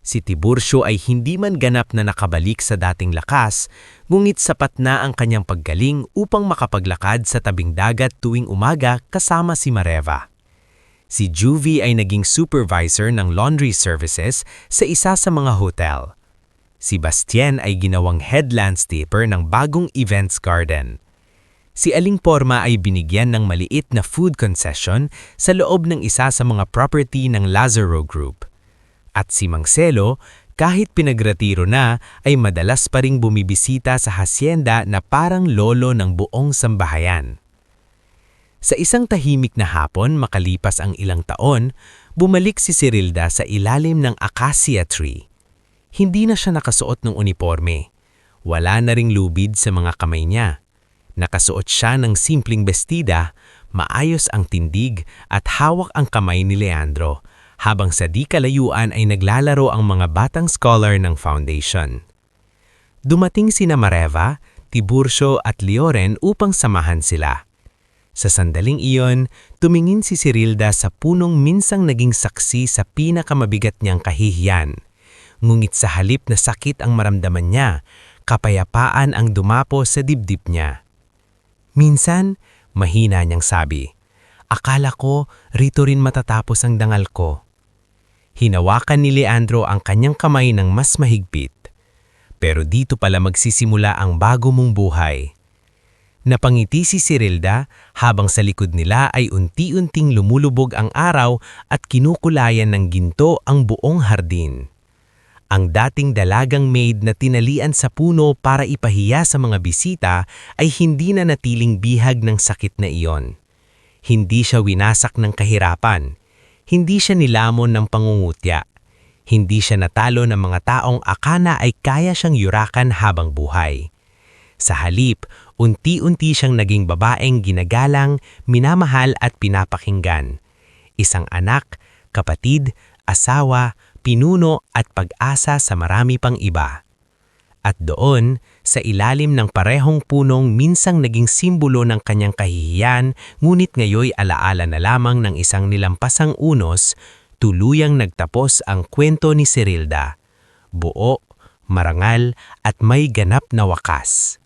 Si Tiburcio ay hindi man ganap na nakabalik sa dating lakas, ngunit sapat na ang kanyang paggaling upang makapaglakad sa tabing dagat tuwing umaga kasama si Mareva. Si Juvie ay naging supervisor ng laundry services sa isa sa mga hotel. Si Bastien ay ginawang head landscaper ng bagong events garden. Si Aling Porma ay binigyan ng maliit na food concession sa loob ng isa sa mga property ng Lazaro Group. At si Marcelo, kahit pinagretiro na, ay madalas pa ring bumibisita sa hacienda na parang lolo ng buong sambahayan. Sa isang tahimik na hapon makalipas ang ilang taon, bumalik si Cirilda sa ilalim ng acacia tree. Hindi na siya nakasuot ng uniforme. Wala na ring lubid sa mga kamay niya. Nakasuot siya ng simpleng bestida, maayos ang tindig at hawak ang kamay ni Leandro, habang sa di kalayuan ay naglalaro ang mga batang scholar ng foundation. Dumating sina Mareva, Tiburcio at Leoren upang samahan sila. Sa sandaling iyon, tumingin si Cirilda sa punong minsang naging saksi sa pinakamabigat niyang kahihiyan. Ngunit sa halip na sakit ang maramdaman niya, kapayapaan ang dumapo sa dibdib niya. Minsan, mahina niyang sabi, "Akala ko rito rin matatapos ang dangal ko." Hinawakan ni Leandro ang kanyang kamay ng mas mahigpit. Pero dito pala magsisimula ang bago mong buhay. Napangiti si Cirilda habang sa likod nila ay unti-unting lumulubog ang araw at kinukulayan ng ginto ang buong hardin. Ang dating dalagang maid na tinalian sa puno para ipahiya sa mga bisita ay hindi na natiling bihag ng sakit na iyon. Hindi siya winasak ng kahirapan. Hindi siya nilamon ng pangungutya. Hindi siya natalo ng mga taong akala ay kaya siyang yurakan habang buhay. Sa halip, unti-unti siyang naging babaeng ginagalang, minamahal at pinapakinggan. Isang anak, kapatid, asawa, pinuno at pag-asa sa marami pang iba. At doon, sa ilalim ng parehong punong minsang naging simbolo ng kanyang kahihiyan, ngunit ngayoy alaala na lamang ng isang nilampasang unos, tuluyang nagtapos ang kwento ni Cirilda. Buo, marangal at may ganap na wakas.